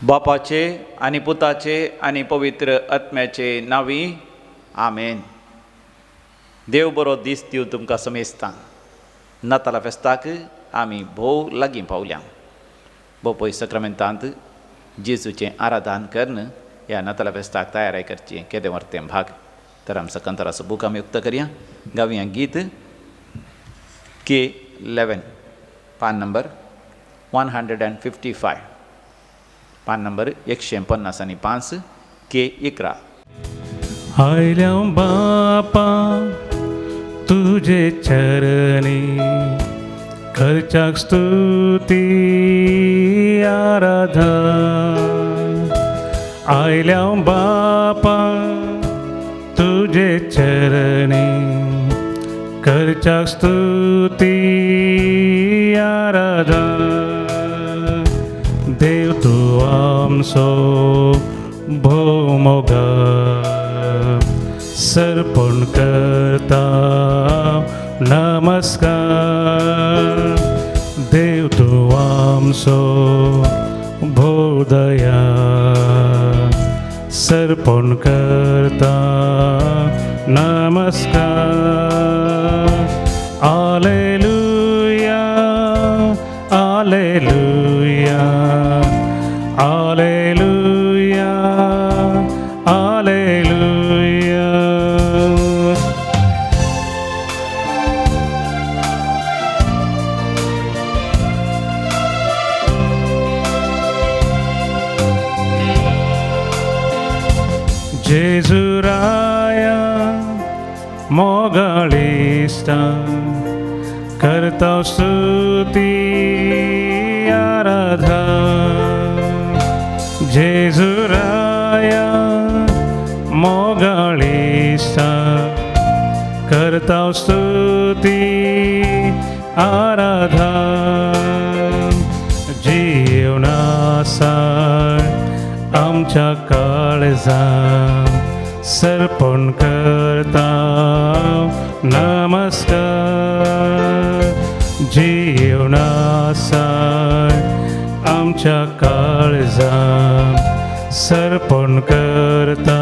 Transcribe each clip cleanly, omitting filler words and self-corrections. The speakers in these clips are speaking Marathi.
बापाचे आणि पुताचे आणि पवित्र आत्म्याचे नावी आमेन. देव बरो दीस दिव तुमकां समेस्तां. नाताला फेस्ताक आमी भोव लागीं पावल्या. भोव पयस सक्रामेंतांत जेजूचें आराधन करून ह्या नाताला फेस्ताक तयारी करची केदें व्हरतें भाग. तर आमचो कंतराचो बूक आमी उक्तो करया. गावया गीत K11 पान नंबर 155, पान नंबर 155 K11. आयल्या बापा तुझे चरणी खर्चाक स्तुती आराधन. आयल्या बापा तुझे चरणी खर्चाक स्तुती आराधन. देव तूं आमचो भोवमोगा सर्पण करता नमस्कार. देव तूं आमचो भोवदया सर्पण करता नमस्कार. आलेलुया आलेलुया आलेलुया आलेलुया. जेजुराया मोगाळिष्टा करता स्तुती आराधन. जेजुराया मोगाळिष्टा करता स्तुती आराधन. जीवनासार आमच्या काळजात सर्पण करता नमस्कार. जीवनासार आमच्या काळजात सर्पण करता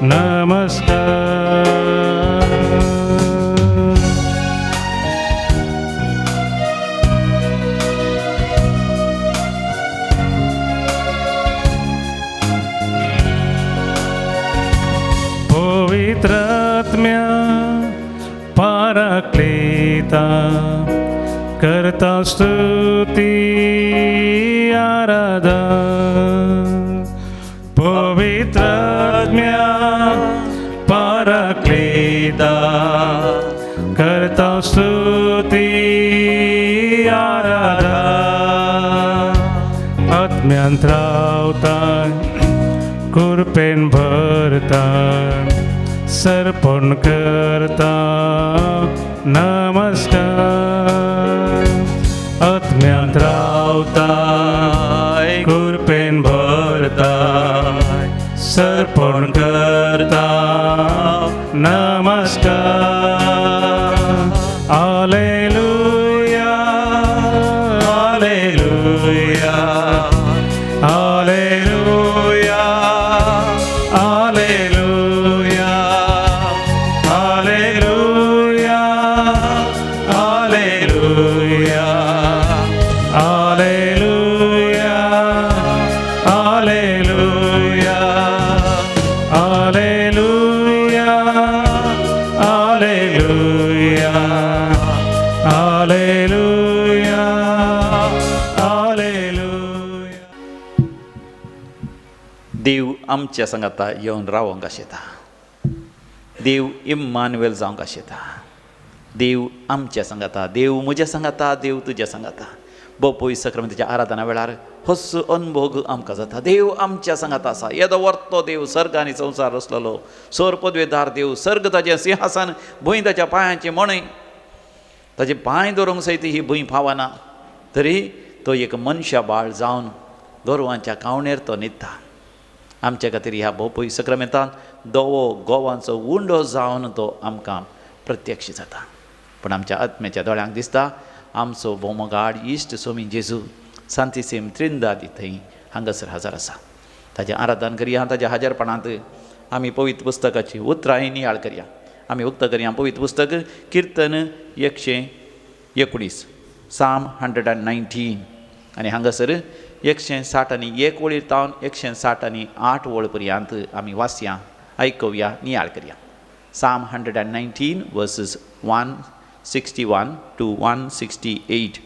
नमस्कार. पवित्रात्म्या पाराक्लेता करता स्तुती आराधन. पवित्रात्म्या पाराक्लेता करता स्तुती आराधन. आत्म्यांत रावता कृपेन भरता सर्पण करता नमस्कार. आत्म्यांत रावता कृपेन भरता सर्पण करता नमस्कार. आलेलुया आलेलुया आलेलुया आलेलुया आलेलुया आलेलुया आलेलुया आलेलुया आलेलुया आलेलुया आलेलुया आलेलुया. देव आमच्या संगाता येवन रावंक आशेता. देव इम्मानुएल जावंक आशेता. देव आमच्या संगाता. देव म्हज्या संगाता. देव तुज्या संगाता. भोव पयस सक्रामेंताच्या आराधना वेळार असो अनुभव आमकां जाता. देव आमच्या संगाता आसा. येदो व्हरतो देव सर्ग आनी संवसार रचलेलो. सर पदवेदार देव. सर्ग ताचें सिंहासन. भूंय ताच्या पांयाचें मणय. ताचे पांय धरूंक सयत ही भूंय फावना. तरी तो एक मनशा बाळ जावन गोरवांच्या कावणेर तो न्हिदता. आमच्या खातीर ह्या भोव पयस सक्रामेंतांत दोवो गोवांचो उंडो जावन तो आमकां प्रत्यक्ष जाता. पण आमच्या आत्म्याच्या दोळ्यांक दिसता आमचो भोवमोगाड इश्ट स्वामी जेजू सांतीसेम त्रिंदादी थंय हांगासर हजर आसा. ताजें आराधन करया. ताज्या हजरपणांत आमी पवित्र पुस्तकाची उतरांय नियाळ करया. आमी उक्त करया पवित्र पुस्तक किर्तन 119 साम 119 आनी हांगासर 161 वळीर तावन 168 वळ पर्यंत आमी वाचया, आयकवया, नियाळ करया. साम 119 वर्सेस 161 to 168.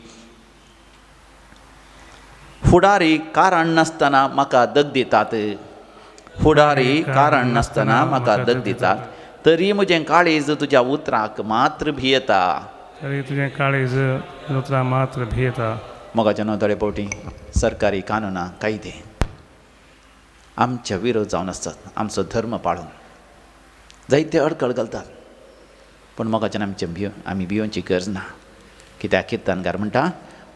फुडारी कारण नासतना म्हाका दग दितात. फुडारी कारण नासतना म्हाका दग दितात. तरी म्हजें काळीज तुज्या उतराक मात्र भियेता. तरी तुझें काळीज उतरां मात्र भियेता. मोगाच्या नोंदळे पोवटी सरकारी कानुनां कायदे आमच्या विरोध जावन आसतात. आमचो धर्म पाळून जायते अडखळ घालतात. पूण मोगाच्यान आमी भियोवची गरज ना. कित्याक किर्तनकार म्हणटा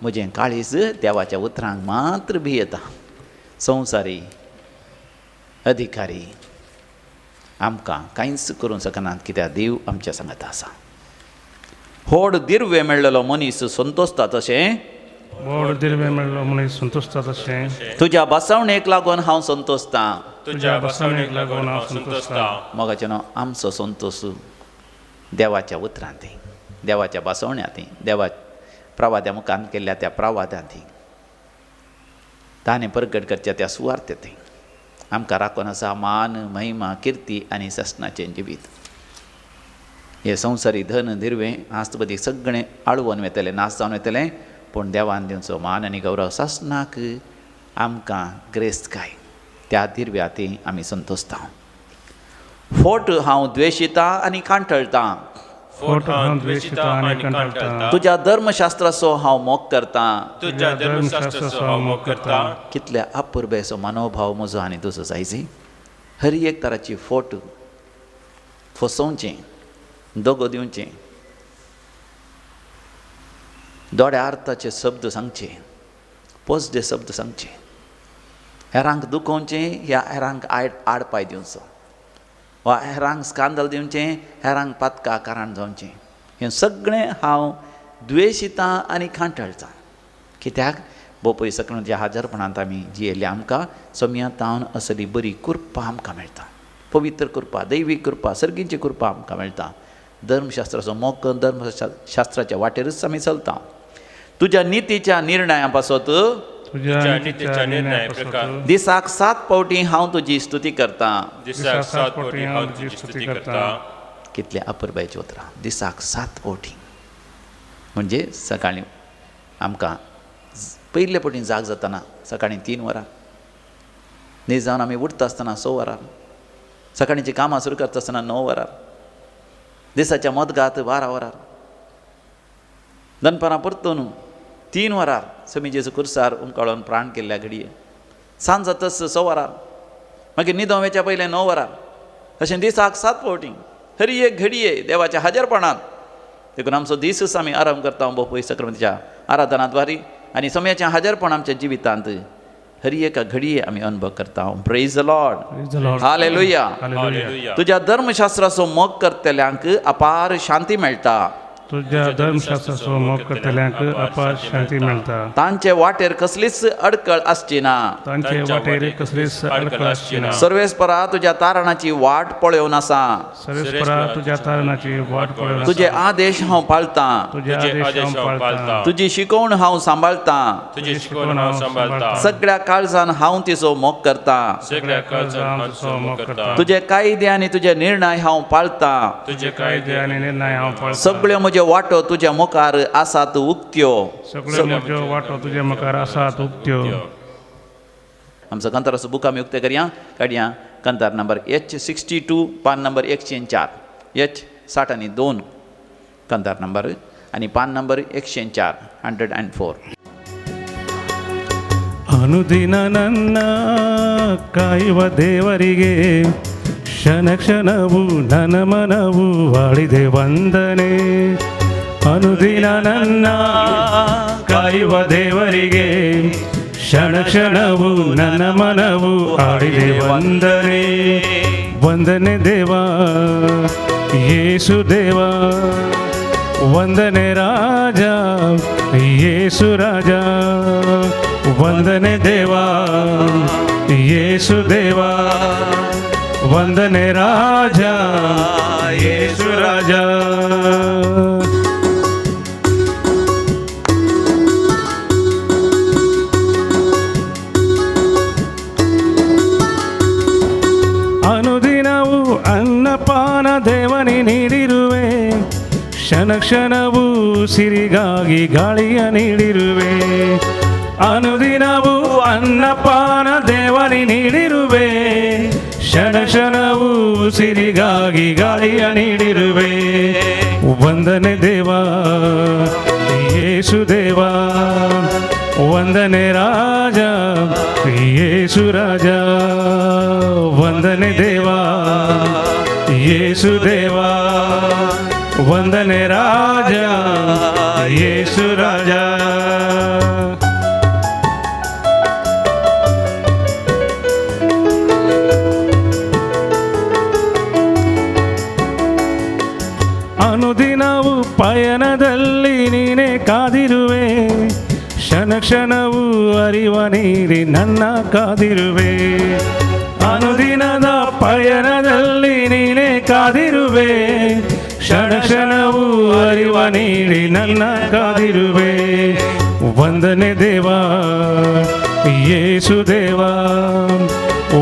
म्हजें काळीज देवाच्या उतरांक मात्र भियेता. संवसारी अधिकारी आमकां कांयच करूंक शकनात, कित्याक देव आमच्या सांगात आसा. व्हड दिर्वे मेळ्ळेलो मनीस संतोसता तशें व्हड दिर्वे मेळ्ळो मनीस संतोसता तशें तुज्या बसवणेक लागून हांव संतोसतां. तुज्या बसवणेक लागून हांव संतोसतां. मोगाचें न्हू, आमचो संतोश देवाच्या उतरांत, देवाच्या बसवण्यांत, देवा प्रवाद्या मुखान केल्ल्या त्या प्रवादांत, ताणें प्रगट करच्या त्या सुवार्थेंत आमकां राखून आसा मान, महिमा, किर्ती आनी सस्नाचें जिवीत. हे संवसारी धन दिर्वे आस्तपदी सगळें आळवून वेतलें, नाश जावन वेतलें. पूण देवान दिवचो मान आनी गौरव सस्नाक आमकां ग्रेस्त काय त्या दिर्व्यात आमी संतोसता. फोट हांव द्वेशितां आनी कांठळटां. फोट हांव द्वेशितां आनी कंटाळटां. तुज्या धर्मशास्त्राचो हांव मोग करतां. तुज्या धर्मशास्त्राचो हांव मोग करतां. कितल्या अपुर्बेचो मनोभाव म्हजो आनी तुजो जायजी. हर एक तराची फोट फसोवचें, दोगो दिवचें, दोड्या अर्थाचे शब्द सांगचे, पोसडे शब्द सांगचे, हेरांक दुखोवचें, ह्या हेरांक आडपाय दिवचो, वा हेरांक स्कांदल दिवचें, हेरांक पातका कारण जावचें. हें सगळें हांव द्वेशितां आनी कांठळटां. कित्याक बोपय सकून ज्या हाजरपणांत आमी जियेले आमकां सम्यांतावन असली बरी कृपा आमकां मेळटा. पवित्र कृपा, दैवीक कृपा, सर्गीची कृपा आमकां मेळटा. धर्मशास्त्राचो मोग धर्मशास्त्राच्या वाटेरच आमी चलता. तुज्या नितीच्या निर्णया पासत तुज्या नितीच्या निर्णया प्रकार दिसाक 7 पावटी हांव तुजी स्तुती करतां. दिसाक 7 पावटी हांव तुजी स्तुती करतां. कितले अपुर्बायचे उतरां. दिसाक 7 पावटी म्हणजे सकाळीं आमकां पयले पावटी जाग जाताना सकाळीं 3 वरां, न्हीद जावन आमी उठता आसतना 6 वरां, सकाळींची कामां सुरू करता आसतना 9 वरां, दिसाच्या मदगात 12 वरां, दनपारां परतून 3 वरां समी जेजू कुर्सार उमकाळून प्राण केल्ल्या घडये, सांज जातस 6 वरां, मागीर न्हिदों वेच्या पयलें 9 वरां, अशें दिसाक 7 पावटी हर एक घडये देवाच्या हाजरपणांत. देखून आमचो दिसूच आमी आराम करता बोपय सक्रांतीच्या आराधनाद्वारी आनी समयाचें हाजरपण आमच्या जिवितांत हर एका घडये आमी अनुभव करता. Praise the Lord, hallelujah. Hallelujah. तुज्या धर्मशास्त्राचो मोग करतल्यांक अपार शांती मेळटा. तुज्या धर्मशास्त्राचो मोग करतल्यांक अपार शांती मेळटा. तांचे वाटेर कसलीच अडकळ आसची ना. तांचे वाटेर कसलीच अडखळ आसची ना. सर्वेस्परा तुज्या तारणाची वाट पळोवन आसा. सर्वेस्परा तुज्या तारणाची वाट पळोवन आसा. तुजे आदेश हांव पाळटां. तुजे आदेश हांव पाळटां. तुजी शिकवण हांव सांबाळटां. तुजी शिकवण हांव सांबाळटां. सगळ्या काळजान हांव तिचो मोग करतां. सगळ्या काळजान हांव तुजो मोग करतां. तुजे कायदे आनी तुजे निर्णय हांव पाळटां. तुजे कायदे आनी निर्णय हांव पाळटां. सगळ्यो म्हज्यो वाटो तुज्या मुखार आसात उक्त्यो. सगळ्यो म्हज्यो वाटो तुज्या मुखार आसात उक्त्यो. आमचो कंताराचो बूक आमी उक्ते करया. काडया कंतार नंबर H62 पान नंबर 104, H62 कंतार नंबर आनी पान नंबर 104, 104. ಅನುದಿನ ನನ್ನ ಕಾಯುವ ದೇವರಿಗೆ ಕ್ಷಣ ಕ್ಷಣವು ನನ್ನ ಮನವು ವಾಡಿದೆ ವಂದನೆ. ಅನುದಿನ ನನ್ನ ಕಾಯುವ ದೇವರಿಗೆ ಕ್ಷಣ ಕ್ಷಣವು ನನ್ನ ಮನವು ಆಡಿದೆ ವಂದನೆ. ವಂದನೆ ದೇವ ಯೇಸು ದೇವ, ವಂದನೆ ರಾಜ ಯೇಸು ರಾಜ, ವಂದನೆ ದೇವಾ ಯೇಸು ದೇವಾ ವಂದನೆ ರಾಜ ಯೇಸು ರಾಜ ಅನುದಿನವೂ ಅನ್ನಪಾನ ದೇವನಿ ನೀಡಿರುವೆ ಕ್ಷಣ ಕ್ಷಣವೂ ಸಿರಿಗಾಗಿ ಗಾಳಿಯ ನೀಡಿರುವೆ ಅನುದಿನವೂ ಅನ್ನಪಾನ ದೇವನಿ ನೀಡಿರುವೆ ಕ್ಷಣ ಕ್ಷಣವೂ ಸಿರಿಗಾಗಿ ಗಾಳಿಯ ನೀಡಿರುವೆ ವಂದನೆ ದೇವಾ ಯೇಸು ದೇವಾ ವಂದನೆ ರಾಜ ಯೇಸು ರಾಜ ವಂದನೆ ದೇವಾ ಯೇಸು ದೇವಾ ವಂದನೆ ರಾಜ ಯೇಸು ರಾಜ ಅನುದಿನವೂ ಪಯಣದಲ್ಲಿ ನೀನೇ ಕಾದಿರುವೆ ಕ್ಷಣ ಕ್ಷಣವೂ ಅರಿವ ನೀಡಿ ನನ್ನ ಕಾದಿರುವೆ ಅನುದಿನದ ಪಯಣದಲ್ಲಿ ನೀನೇ ಕಾದಿರುವೆ ಕ್ಷಣ ಕ್ಷಣವೂ ಅರಿವ ನೀಡಿ ನನ್ನ ಕಾದಿರುವೆ ವಂದನೆ ದೇವಾ ಯೇಸು ದೇವಾ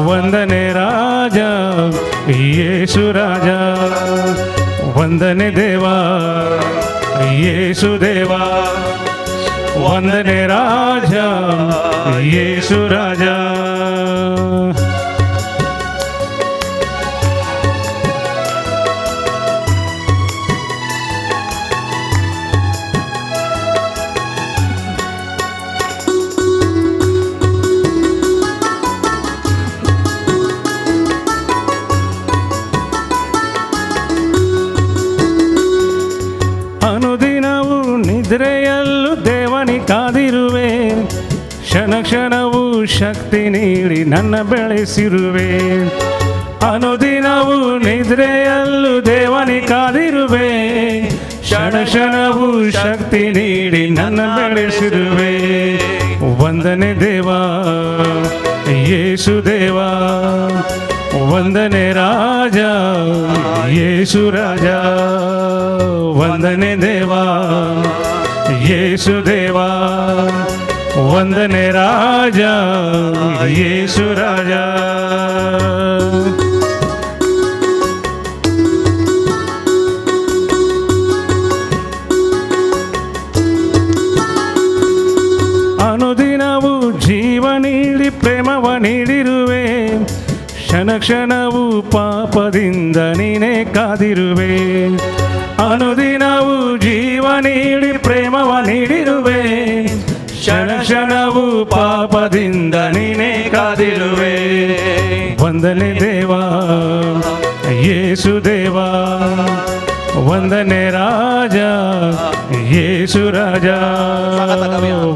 ವಂದನೆ ರಾಜ ಯೇಸು ರಾಜ ವಂದನೆ ದೇವಾ ಯೇಸು ದೇವಾ ವಂದನೆ ರಾಜ ಯೇಸು ರಾಜ ಅನುದಿನವೂ ನಿದ್ರೆಯಲ್ಲೂ ದೇವನಿ ಕಾದಿರುವೆ ಕ್ಷಣ ಕ್ಷಣವೂ ಶಕ್ತಿ ನೀಡಿ ನನ್ನ ಬೆಳೆಸಿರುವೆ ಅನುದಿನವೂ ನಿದ್ರೆಯಲ್ಲೂ ದೇವನಿ ಕಾದಿರುವೆ ಕ್ಷಣ ಕ್ಷಣವೂ ಶಕ್ತಿ ನೀಡಿ ನನ್ನ ಬೆಳೆಸಿರುವೆ ವಂದನೆ ದೇವಾ ಯೇಸು ದೇವಾ ವಂದನೆ ರಾಜ ಯೇಸು ರಾಜ ವಂದನೆ ದೇವಾ ಯೇಸು ದೇವಾ ವಂದನೆ ರಾಜ ಯೇಸು ರಾಜ ಅನುದಿನವೂ ಜೀವ ನೀಡಿ ಪ್ರೇಮವ ನೀಡಿರುವೆ ಕ್ಷಣ ಕ್ಷಣವೂ ಪಾಪದಿಂದ ನೀನೇ ಕಾದಿರುವೆ ಅನುದಿನವೂ ಜೀವ ನೀಡಿ ಪ್ರೇಮವ ನೀಡಿರುವೆ ಕ್ಷಣ ಕ್ಷಣವೂ ಪಾಪದಿಂದ ನೀನೇ ಕಾದಿರುವೆ ವಂದನೆ ದೇವಾ ಯೇಸು ದೇವಾ ವಂದನೆ ರಾಜ ಯೇಸು ರಾಜ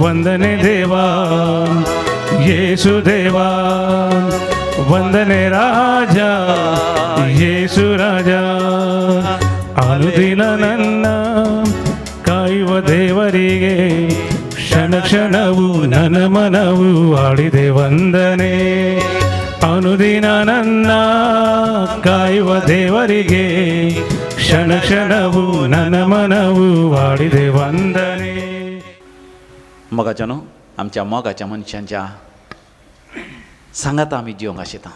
ವಂದನೆ ದೇವಾ ಯೇಸು ದೇವಾ ವಂದನೆ ರಾಜ ಯೇಸು ರಾಜ ಅನುದಿನ ನನ್ನ ಕಾಯುವ ದೇವರಿಗೆ ಕ್ಷಣ ಕ್ಷಣವೂ ನನ್ನ ಮನವು ಆಡಿದೆ ವಂದನೆ ಅನುದಿನ ನನ್ನ ಕಾಯುವ ದೇವರಿಗೆ ಕ್ಷಣ ಕ್ಷಣವೂ ನನ್ನ ಮನವು ಆಡಿದೆ ವಂದನೆ मोगाच्यानो आमच्या मोगाच्या मनशांच्या सांगात आमी जिवंक आशिता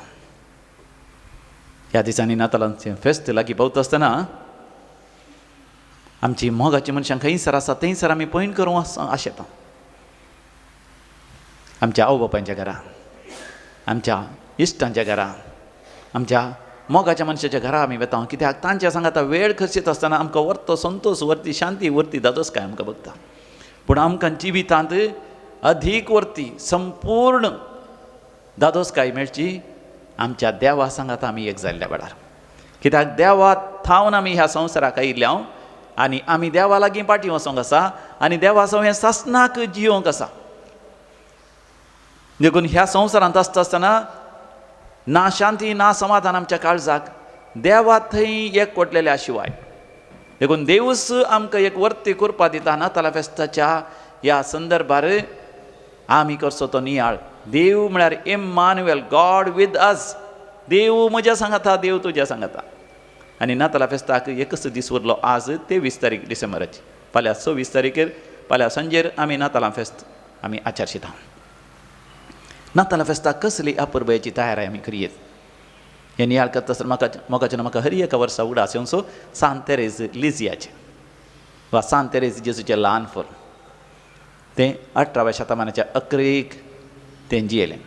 ह्या दिसांनी नातालांचें फेस्त लागीं पावता आसतना आमची मोगाची मनशां खंयसर आसा थंयसर आमी पयन करूं आशेता आमच्या आवय बापायच्या घरा आमच्या इश्टांच्या घरा आमच्या मोगाच्या मनशाच्या घरा आमी वेता कित्याक तांच्या सांगात वेळ खर्चीत आसतना आमकां व्हरतो संतोष व्हरती शांती व्हरती दादोसकाय आमकां भोगता पूण आमकां जिवितांत अधीक व्हरती संपूर्ण दादोसकाय मेळची आमच्या देवा सांगात आमी एक जाल्ल्या वेळार कित्याक देवा थावन आमी ह्या संवसाराक आयिल्ल्या आनी आमी देवा लागीं पाटी वचोंक आसा आनी देवा सवय सासनाक जियोंक आसा देखून ह्या संवसारांत आसता आसतना ना शांती ना समाधान आमच्या काळजाक देवा थंय एकवटलेल्या शिवाय देखून देवूच आमकां एक वर्ती करपा दिता नातालां फेस्ताच्या ह्या संदर्भार आमी करचो तो नियाळ. देव म्हळ्यार इम्मानुएल, गॉड विथ अस. देव म्हज्या सांगाता, देव तुज्या सांगाता. आनी नाताला फेस्ताक एकच दीस उरलो आज 23 तारीख डिसेंबराची. फाल्यां 26 तारीखेर फाल्यां सांजेर आमी नातालां फेस्त आमी आचारशीत आहा. नातालां फेस्ताक कसली अपुरबायेची तयारी आमी करियेत. हे नियाळ करता आसतना म्हाका हर एका वर्सा उगडास येवचो सान तेरेज लिजियाचे वा सान तेरेज जेजूचें ल्हान फूल. तें 18व्या शतमानाच्या अकरेक तें जियेलें.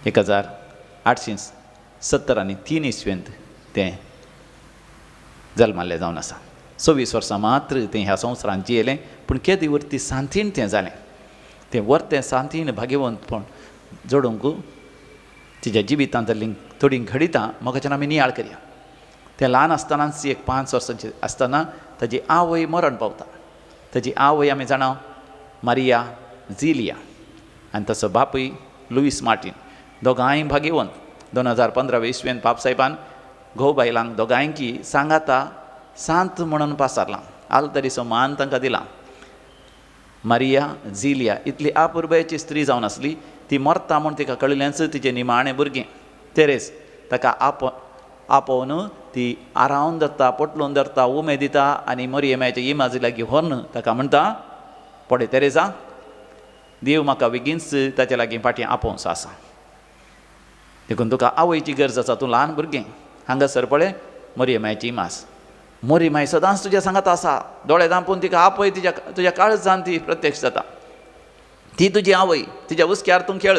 1873 इस्वेंत तें जल्मालें जावन आसा. 26 वर्सां मात्र तें ह्या संवसारांत जियेलें. पूण केदी वर्ती सांतीन तें जालें. तें वर्तें सांतीन भाग्यवंतपण जोडूंक तिच्या जिवितांतली थोडी घडितां म्हाका आमी नियाळ करया. तें ल्हान आसतनाच 5 वर्सांचें आसतना ताजी आवय मरण पावता. ताजी आवय आमी जाणा मारिया झिलिया आनी ताचो बापूय लुईस मार्टीन. दोगांय भाग्यवंत. 2015 इस्वेंत बापसाहेबान घोव बायलांक दोगांयकी सांगाता सांत म्हणून पासारलां. आलतरीचो मान तांकां दिला. मारिया झिलिया इतली अपुरबायेची स्त्री जावन आसली. ती मरता म्हूण तिका कळिल्लेंच तिचें निमाणें भुरगें तेरेस ताका आपोवन ती आरावन धरता, पटलून धरता, उमेद दिता आनी मरियमाच्या इमाजी लागीं व्हरून ताका म्हणटा, पळय तेरेसा, देव म्हाका बेगीनच ताचे लागीं फाटीं आपोवंच आसा. देखून तुका आवयची गरज आसा. तूं ल्हान भुरगें. हांगासर पळय मरियमाची इमाज. मरियमाय सदांच तुज्या सांगात आसा. दोळे धांपून तिका आपय तुज्या काळजांत ती प्रत्यक्ष जाता. ती तुजी आवय. तिच्या हुस्क्यार तूं खेळ.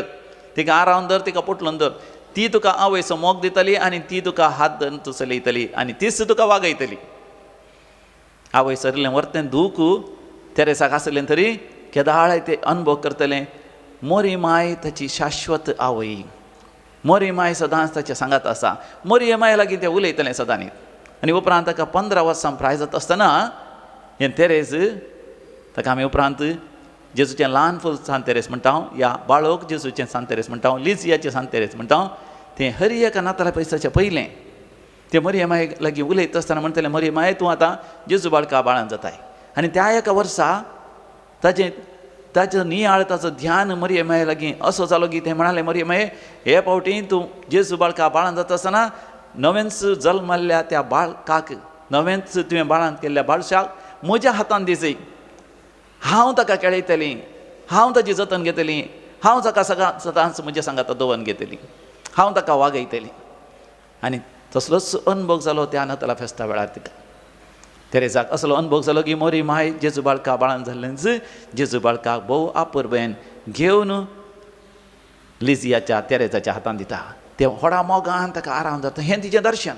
तिका आरावन धर, तिका पटलून धर. ती तुका आवयचो मोग दितली आनी ती तुका हात धरून तूं चलयतली आनी तीच तुका वागयतली. आवय सरिल्लें वर्तें दूख तेरेसाक आसलें तरी केदाळ तें अनुभव करतलें. मरियमाय ताची शाश्वत आवय. मरियमाय सदांच ताच्या सांगात आसा. मरियमाय लागीं तें उलयतलें सदांच. आनी उपरांत ताका 15 वर्सां प्राय जाता आसतना हें तेरेज ताका आमी उपरांत जेजूचें ल्हान फूल सान तेरेस म्हणटा, या बाळोक जेजूचें सान तेरेस म्हणटा, लिजियाचें सान तेरेस म्हणटा. तें हर एका नाताला पैसाचें पयलें तें मरियमाय लागीं उलयता आसतना म्हणटलें, मरियमाय तूं आतां जेजू बाळका बाळान जाताय. आनी त्या एका वर्सा ताचो नियाळ ताचो ध्यान मरियमाय लागीं असो जालो की तें म्हणालें, मरियमाय हे फावटी तूं जेजू बाळका बाळान जाता आसतना नवेंच जल्मल्ल्या त्या बाळकाक, नवेंच तुवें बाळान केल्ल्या बाळशाक म्हज्या हातान दिसय. हांव ताका खेळयतलीं, हांव ताची जतन घेतलीं, हांव ताका सदांच म्हज्या सांगाता दवन घेतलीं, हांव ताका वागयतलीं. आनी तसलोच अनुभव जालो त्या नाताला फेस्ता वेळार तिका. तेरेसाक असलो अनुभव जालो की मरियमाय जेजू बाळका बाळान जाल्लेंच जेजू बाळकाक भोव आपुरबायेन घेवन लिजियाच्या तेरेसाच्या हातान दिता. ते व्हडा मोगान ताका आराम जाता. हें तिचें दर्शन,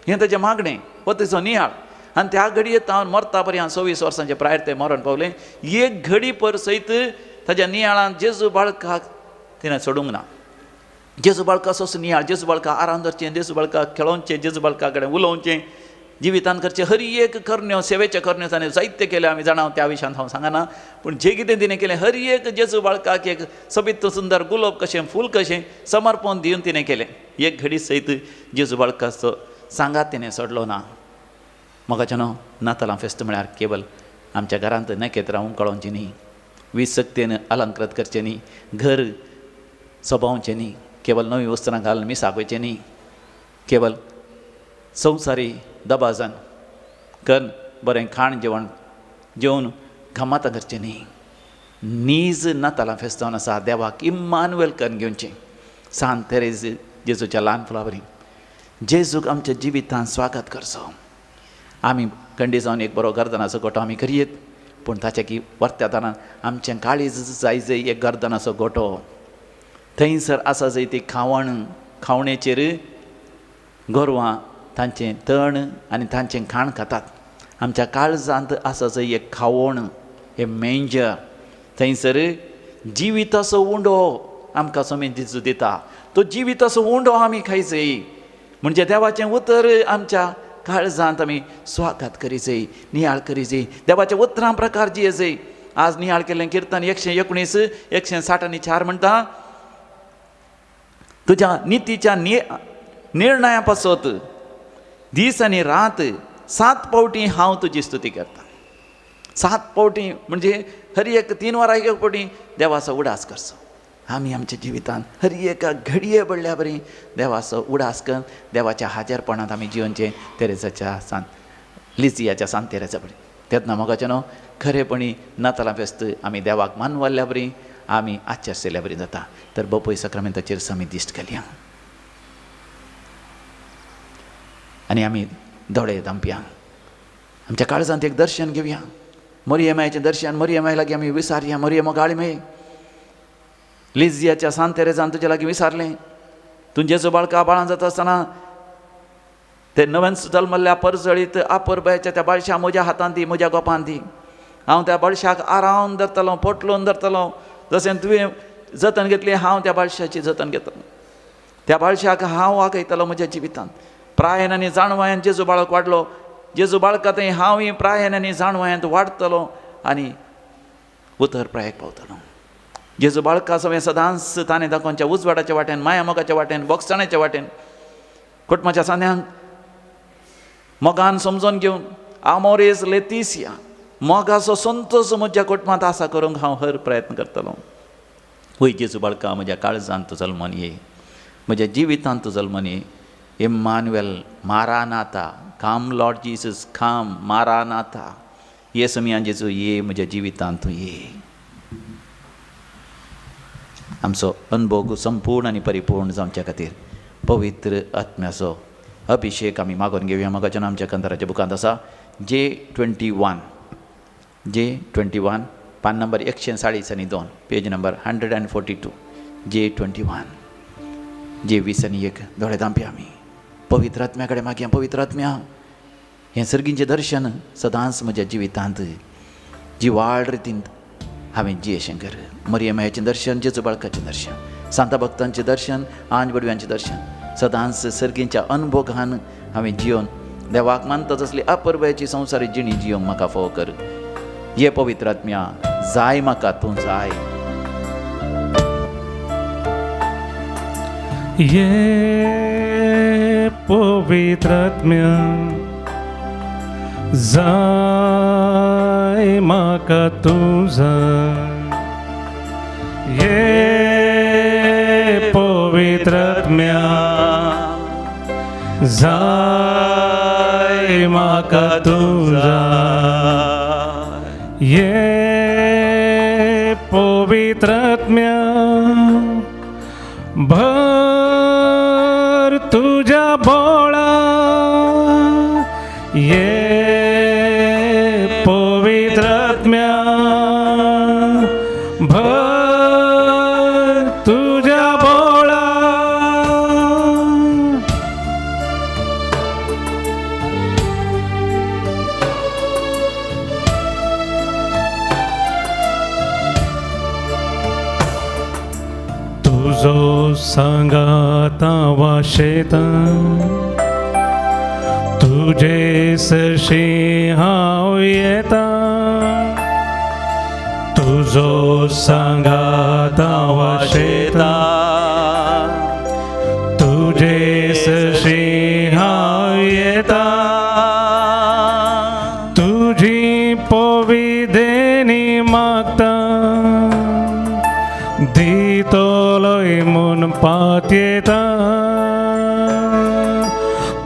हें ताचें मागणें, हो तिचो नियाळ. आनी त्या घडयेंत तावन मरता पर्यंत 26 वर्सांचे प्रायर तें मरण पावलें. एक घडी पर सयत ताच्या नियाळान जेजू बाळकाक तिणें सोडूंक ना. जेजू बाळका असोच नियाळ. जेजू बाळका आराम धरचें, जेजू बाळकाक खेळोवचें, जेजू बाळका कडेन उलोवचें, जिवितान करचें. हर एक करण्यो, सेवेचे करण्यो ताणें जायते केले. आमी जाणा त्या विशयान हांव सांगना. पूण जें कितें तिणें केलें हर एक जेजू बाळकाक एक सोबीत सुंदर गुलाब कशें, फूल कशें समर्पण दिवन तिणें केलें. एक घडी सयत जेजू बाळकाचो सांगात तिणें सोडलो ना. म्हाका न्हू नातालां फेस्त म्हळ्यार केवल आमच्या घरांत नखेत्रां उमकळोवचीं न्ही, विसक्तेन अलंकृत करचें न्ही, घर सोबावचें न्ही, केवल नवीं वस्त्रां घालून मिसाकचें न्ही, केवल संवसारी दबाजान करून बरें खाण जेवण जेवन घामात करचें न्ही. नीज नातालां फेस्त जावन आसा. देवाक इम्मानुएल करून घेवचें. सान तेरेज जेजूच्या ल्हान फुलावरी जेजूक आमच्या जिवितांत स्वागत करचो. आमी खंडी जावन एक बरो गर्दनाचो गोठो आमी करियेत, पूण ताचे की वर्त्यातना आमचें काळीज जाय जंय एक गर्दनाचो गोठो. थंयसर आसा जंय ती खावणेचेर गोरवां तांचें तण आनी तांचें खाण खातात. आमच्या काळजांत आसा जंय एक खावण, हे मेंजर. थंयसर जिविताचो उंडो आमकां सोमेन जेजू दिता. तो जिविताचो उंडो आमी खायचय. म्हणजे देवाचें उतर आमच्या काळजांत आमी स्वागत करीचय, नियाळ करीचय. देवाच्या उतरां प्रकार जियेचय. आज नियाळ केल्लें किर्तन 119, 160 म्हणटा, तुज्या नितीच्या निर्णया पासत दीस आनी रात 7 पावटी हांव तुजी स्तुती करता. 7 पावटी म्हणजे हर एक 3 वरां एक पटी देवाचो उडास करचो. आमी आमच्या जिवितांत हर एका घडये पडल्या बरी देवाचो उडास कर, देवाच्या हाजीरपणांत आमी जिवनचें तेरेसाच्या सांत लिजियाच्या सांत तेरेसा बरी. तेन्ना मोगाचें न्हू खरेपणी नातालां फेस्त आमी देवाक मानवल्ल्या बरी आमी आश्चर्यल्या बरी जाता. तर बोपय सक्रामेंताचेर आमी दिश्ट घालया आनी आमी दोळे धांपया. आमच्या काळजांत एक दर्शन घेवया. मरियमाचें दर्शन, मरियमा लागीं आमी विचारया, मरियमा गाळमे लिजियाच्या सांत तेरेसान तुजे लागीं विचारलें, तूं जेजू बाळका बाळां जाता आसतना ते नव्यान जल्मल्ल्या परजळीत आपरबायच्या त्या बाळशा म्हज्या हातांत दी, म्हज्या गोपांत दी. हांव त्या बाळशाक आरावन धरतलों, पोटलोवन धरतलों. जशें तुवें जतन घेतली हांव त्या बाळशाची जतन घेतलों. त्या बाळशाक हांव वागयतलों म्हज्या जिवितांत. प्रायेन आनी जाणवायेन जेजू बाळक वाडलो. जेजू बाळका थंय हांवूय प्रायेन आनी जाणवायेंत वाडतलों आनी उतर प्रायेक पावतलों. जेजू बाळका सगळें सदांच ताणें दाखोवच्या उजवाडाच्या वाटेन, माया मोगाच्या वाटेन, बोगसणाच्या वाटेन, कुटुंबाच्या सांद्यांक मोगान समजून घेवन आमोरेज लेतिसिया मोगाचो संतोश म्हज्या कुटुंबांत आसा करूंक हांव हर प्रयत्न करतलों. वय जेजू बाळका म्हज्या काळजांत तूं जल्मून ये, म्हज्या जिवितांत तूं जल्मून ये. इम्मानुएल मारानाथा, काम लॉर्ड जीसस काम मारानाथा. येसू मियां जेजू ये, म्हज्या जिवितांत तूं ये. आमचो अनुभव संपूर्ण आनी परिपूर्ण जावच्या खातीर पवित्र आत्म्याचो अभिशेक आमी मागून घेवया. मोगाचें आमच्या कंथाराच्या बुकांत आसा J21 पान number 142 page number 142 J21 J20 दोळे धांपया आमी. पवित्र आत्म्या कडेन मागया. पवित्र आत्म्या हें सर्गींचें दर्शन सदांच म्हज्या जिवितांत जिवाळ रितीन हांवें जियेशें कर. मरियमाचें दर्शन, जेजू बाळकाचें दर्शन, सांता भक्तांचें दर्शन, आंज बडव्यांचें दर्शन सदांच सर्गींच्या अनुभोगान हांवें जियोन देवाक मानता तसली अपरबायची संवसारीक जिणी जियोंक म्हाका फोव कर. ये पवित्र आत्म्या जाय म्हाका, तूं जाय. ये पवित्र आत्म्या जाय म्हाका, तूं जाय. ये पवित्र आत्म्या जाय म्हाका, तूं जाय. ये पवित्र आत्म्या भर तुझ्या बोळा. ये पवित्र आत्म्या भर तुझ्या बोळा. तुझो सांगाता वाशेता तुझे सरशी हांव येता. तुझो सांगाता वाशेता तुझे सरशी हांव येता. तुझी पोविदेनी मागता दितलोय म्हूण पातयेता.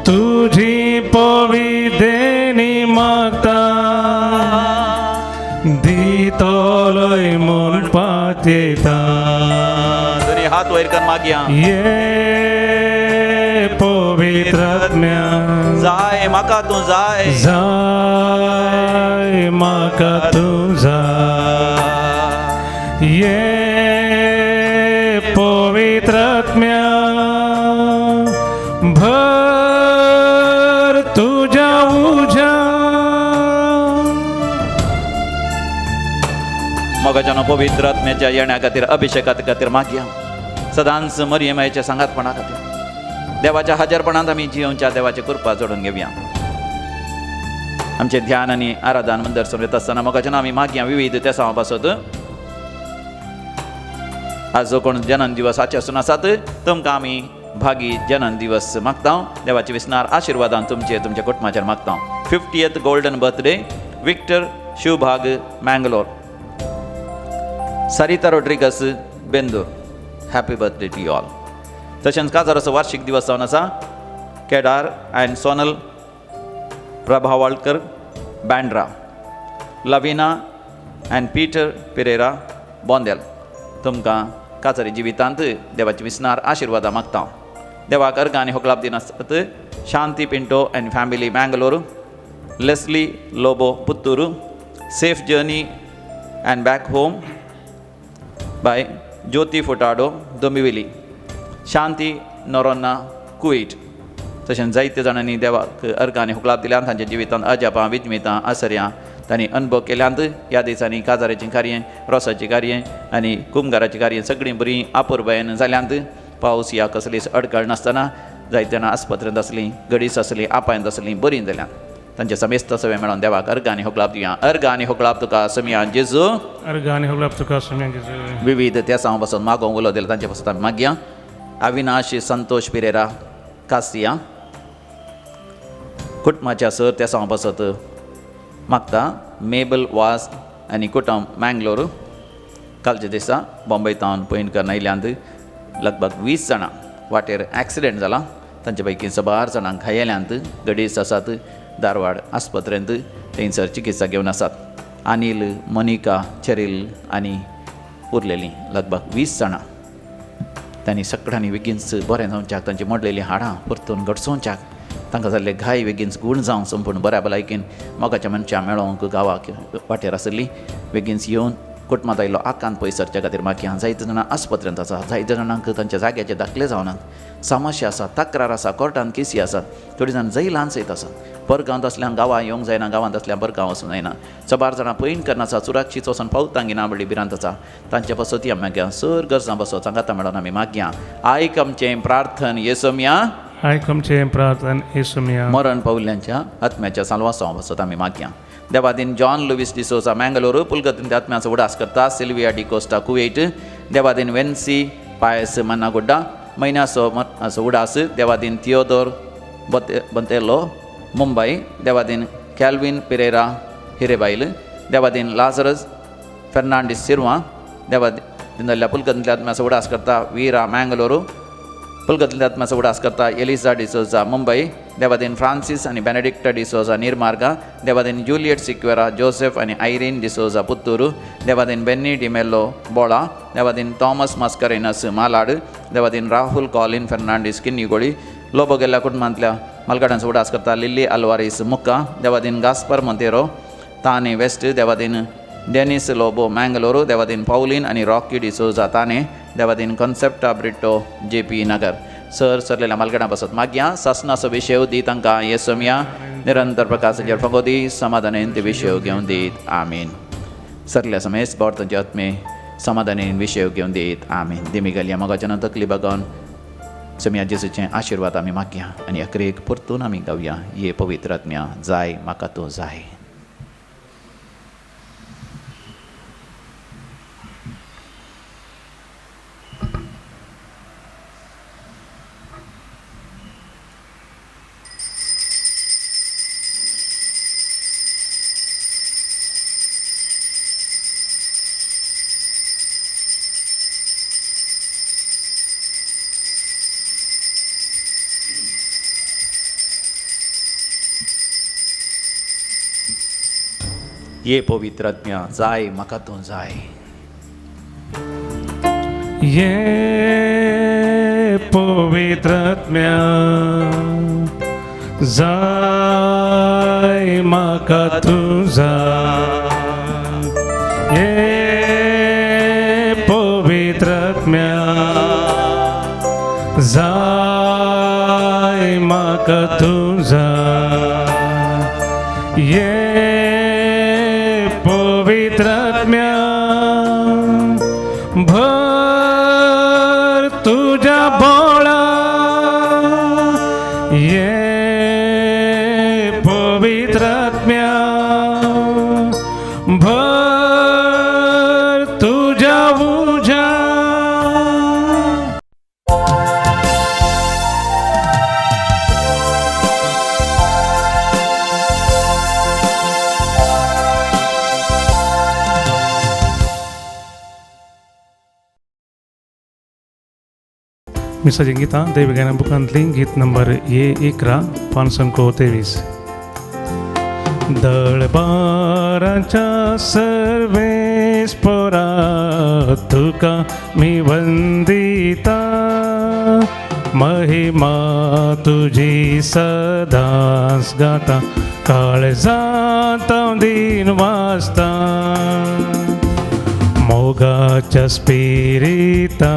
तुझी पोविदेनी मागता दितलोय म्हूण पातयेता. तरी हात वयर कर मागया. ये पवित्र आत्म्या जाय म्हाका, तूं जाय. जाय म्हाका, तूं जाय. ये पवित्र आत्म्या भर तुझ्या उज्या. मोगाच्या पवित्र आत्म्याच्या येण्या खातीर, अभिषेका खातीर मागया. सदांच मरियमाच्या सांगातपणा खातीर, देवाच्या हाजीरपणांत आमी जियोवच्या देवाची कृपा जोडून घेवया. आमचे ध्यान आनी आराधन मंदिर समजत आसतना मोगाच्या आमी मागया विविध त्या पासत. आज जो कोण जनन दिवस आचेसून आसात तुमकां आमी भागी जनन दिवस मागता. देवाचे विस्नार आशिर्वादान तुमच्या कुटुंबाचेर मागता. 50th golden birthday Victor Shivbagh, Mangalore. Sarita Rodrigues Bendur happy birthday to you all. तशेंच काजाराचो वार्षिक दिवस जावन आसा. Kedar and Sonal Prabhavalkar Bandra, Lavina and Peter Pereira Bondel. तुमकां काजारी जिवितांत देवाची विस्नार आशिर्वादा मागता. देवाक अर्घ आनी होकलाप दिनासत. Shanti Pinto and family Mangalore, Leslie Lobo Puttur, safe journey and back home by Jyoti Furtado Dombivli, Shanti Noronha Kuwait. तशेंच जायत्या जाणांनी देवाक अर्घ आनी होकलाप दिल्यान तांच्या जिवितांत अजापां विजमितां आसऱ्यां तांणी अनुभव केल्यांत. ह्या दिसांनी काजाराचें कार्य, रोसाचें कार्य आनी कुंभाराचें कार्य सगळीं बरीं आपुरबायेन जाल्यांत. पावस ह्या कसलीच अडखळ नासतना जायते जाणां आस्पत्रेंत आसलीं, गडीस आसलीं, आपायंत आसलीं, बरीं जाल्यांत. तांचे समेस्त सवे मेळोन देवाक अर्घ आनी होकलाप दिवया. अर्घ आनी होकलाप तुका समिया जेजू. अर्घ आनी होकलाप तुका समिया जेजू. विविध त्या पासून मागोवंक उलो दिला तांचे पासून आमी मागया. अविनाश संतोष पिरेरा कासिया कुटुंबाच्या सर त्या पासत मागता. मेबल वास आनी कुटुंब मँगलोर. कालच्या दिसा बॉम्बे तावन पैंगीणकर आयल्यांत लगभग 20 जाणां वाटेर ॲक्सिडेंट जाला. तांचे पैकी 12 जाणांक घायेल्यांत गडीस आसात. धारवाड आस्पत्रेंत थंयसर चिकित्सा घेवन आसात. अनिल, मोनिका, चेरील आनी उरलेलीं लगभग 20 जाणां. तांणी सगळ्यांनी बेगीनच बरें जावच्याक, तांची मोडलेलीं हाडां परतून घडसोवच्याक, तांकां जाल्ले घाय बेगीन गूण जावं संपूर्ण बऱ्या भलायकेन मोगाच्या मनशां मेळोवंक गांवाक वाटेर आसलीं बेगीन येवन कुटुंबांत आयिल्लो आकांत पयस सरच्या खातीर मागया. जायते जाणां आस्पत्रेंत आसा, जायते जाणांक तांच्या जाग्याचे दाखले जावनात, समस्या आसा, तक्रार आसा, कोर्टांत केसी आसात. थोडीं जाणां जैलांत सयत आसात. परगांवत असल्यान गांवां येवंक जायना, गांवांत असल्यान परगांव वचूंक जायना. 12 जाणां पैंगीणकर आसा, सुरक्षीत वचून पावतांगी ना बडी भिरांत आसा. तांचे पासत आमी मागया. सर गरजां बसो सांगाता मेळोन आमी मागया. आयक आमचें प्रार्थन येसुमिया. आयक आमचें प्रार्थन येसुमिया. मरण पावल्यांच्या आत्म्याच्या साल्वासां पासत आमी मागया. देवादीन जॉन लुईस डिसोजा मँगलोर पुलगतीन आत्म्याचो उडास करता. सिल्विया डिकोस्टा कुवेट. देवादीन वेन्सी पायस मन्नागुड्डा महिन्याचो उडास. Devadin Theodore बंतेलो Mumbai. Devadin Calvin Pereira हिरेबाईल. Devadin Lazarus Fernandes सिरवा. देवादीन जाल्ल्या पुलगतींतल्या आत्म्याचो उडास करता. वीरा मँगलोर पुलगतींतल्या आत्म्याचो उडास करता. Eliza D'Souza Mumbai. देवादीन फ्रांसीस आनी बेनेडिक्टा डिसोजा निर्मार्गा. देवादीन जुलियट सिक्वेरा जोसेफ आनी आयरीन डिसोजा पुत्तूर. देवादीन बेन्नी डिमेल्लो बोळा. देवादीन थॉमस मास्करेनस मालाड. देवादीन राहुल कॉलिन फेर्नांडीस किन्नीगोळी. लोबो गेल्ल्या कुटुंबांतल्या मलगाड्यांचो उडास करता. लिली आल्वारीस मुक्का. देवादीन गास्पर मोंतेरो ताने वेस्ट. देवादीन डेनिस लोबो मँगलोर. देवादीन पावलीन आनी रॉकी डिसोजा ताने. देवादीन कॉन्सेप्टा ब्रिटो JP नगर. सरलेल्या मालगड्यां पासत मागया. सासनाचो विशय दी तांकां येसुमिया. निरंतर प्रकाशाचेर फगोदी समाधानान ते विशय घेवन दीत. आमीन. सरल्या समेस बोर्तांचे आत्मे समाधानान विशय घेवन दीत. आमीन. दिमी घालया मोगाच्या तकली बगोवन समिया जेसूचें आशिर्वाद आमी मागया आनी अकरेक परतून आमी गावया. ये पवित्र आत्म्या जाय म्हाका तूं जाय. ये पवित्र आत्म्या जाय म्हाका तूं जाय. ये पवित्र आत्म्या जाय म्हाका तूं जाय. ये पवित्र आत्म्या जाय म्हाका तूं जाय. ये पवित्र आत्म्या भर तुझ्या बोळा. ये पवित्र आत्म्या भर तुझ्या उजा. मी सजीन गीता देवगाणा बुकांतली गीत नंबर 11 523. दळबारांच्या सर्वेस्परा तुका मी वंदिता, महिमा तुझी सदांच गाता, काळजात दिन वाजता. मोगाच्या स्पिरिता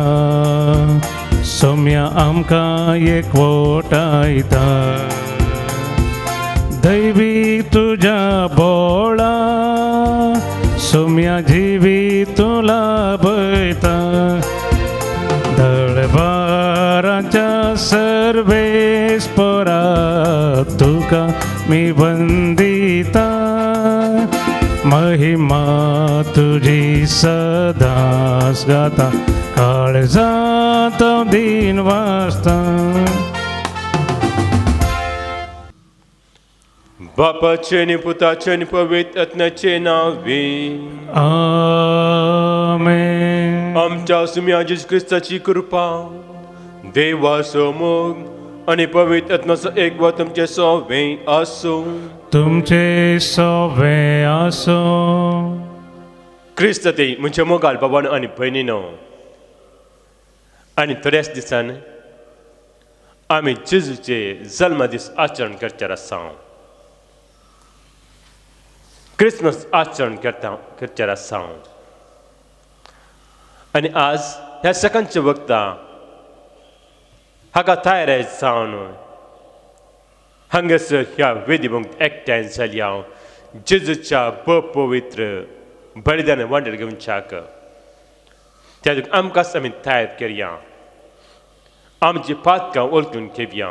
सौम्या आमकां एकवटायता, दैवी तुझ्या बोळा सौम्या जिवी तुला बैता. दळबारांच्या सर्वेस्परा तुका मी वंदिता, महिमा तुझी सदांच गाता, काळजात दिन वाजता. बापाचे आणि पुताचे आणि पवित्र आत्म्याचे नावे. आमेन. आमच्या सुम्या येशू ख्रिस्ताची कृपा, देवासमोर आणि पवित्र आत्म्याचा एकवा तुमचे सवे असो. तुमचे सवे असो. क्रिस्त ते म्हणजे मोगाल बाबान आणि बहिणीनो, आणि थोड्याच दिसान आम्ही जेजूचे जन्मदीस आचरण करणार आसा. क्रिसमस आचरण करणार आसा. आणि आज ह्या सकाळच्या वक्ता हाका तयार जावन हांगासर ह्या वेदीमुक्त एकठांय जाल्या जेजूच्या पवित्र बलिदान वांटेर घेवच्याक त्यातून आमकांच आमी तयार करया, आमची पातकां वळखून घेवया